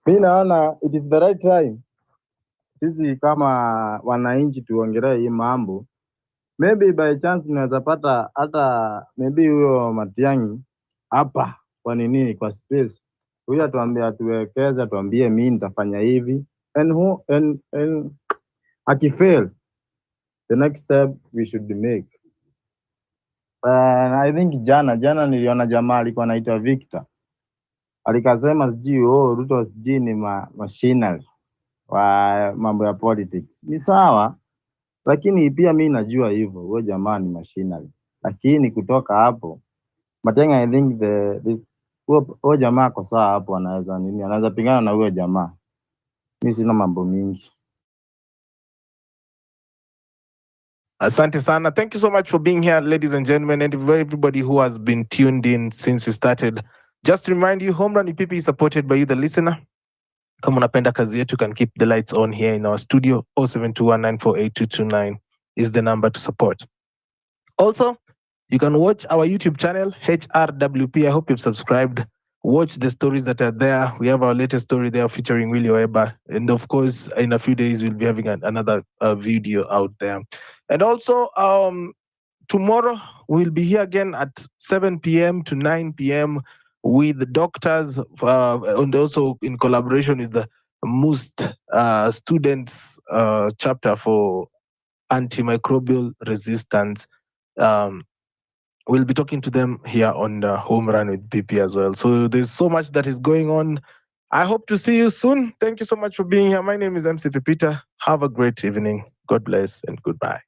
Mi naona it is the right time sisi kama wananchi tuongelee hii mambo. Maybe by chance tunaweza pata hata maybe huyo Matiang'i hapa kwa nini kwa space. Huyo atuambie, atuwekeze, atuambie mimi nitafanya hivi. And akifail, the next step we should make. I think jana niliona jamaa alikuwa anaitwa Victor. Alikasema sijui Ruto sijui ni machinery wa mambo ya politics. Ni sawa, lakini pia mi najua hivyo, huyo jamaa ni machinery. Lakini kutoka hapo, Matiang'i, I think huyo jamaa kwa sawa hapo, anaweza pingana na huyo jamaa. Mi sina mambo mingi. Asante sana. Thank you so much for being here, ladies and gentlemen, and everybody who has been tuned in since we started. Just to remind you, Home Run EPP is supported by you, the listener. Kama unapenda kazi yetu, can keep the lights on here in our studio. 0721948229 is the number to support. Also, you can watch our YouTube channel, HRWP. I hope you've subscribed. Watch the stories that are there. We have our latest story there featuring Willie Oeba. And of course, in a few days, we'll be having another video out there. And also, tomorrow, we'll be here again at 7 p.m. to 9 p.m. with the doctors, and also in collaboration with the MUST students chapter for antimicrobial resistance. We'll be talking to them here on Home Run with PP as well. So there's so much that is going on. I hope to see you soon. Thank you so much for being here. My name is MC Pepita. Have a great evening. God bless and goodbye.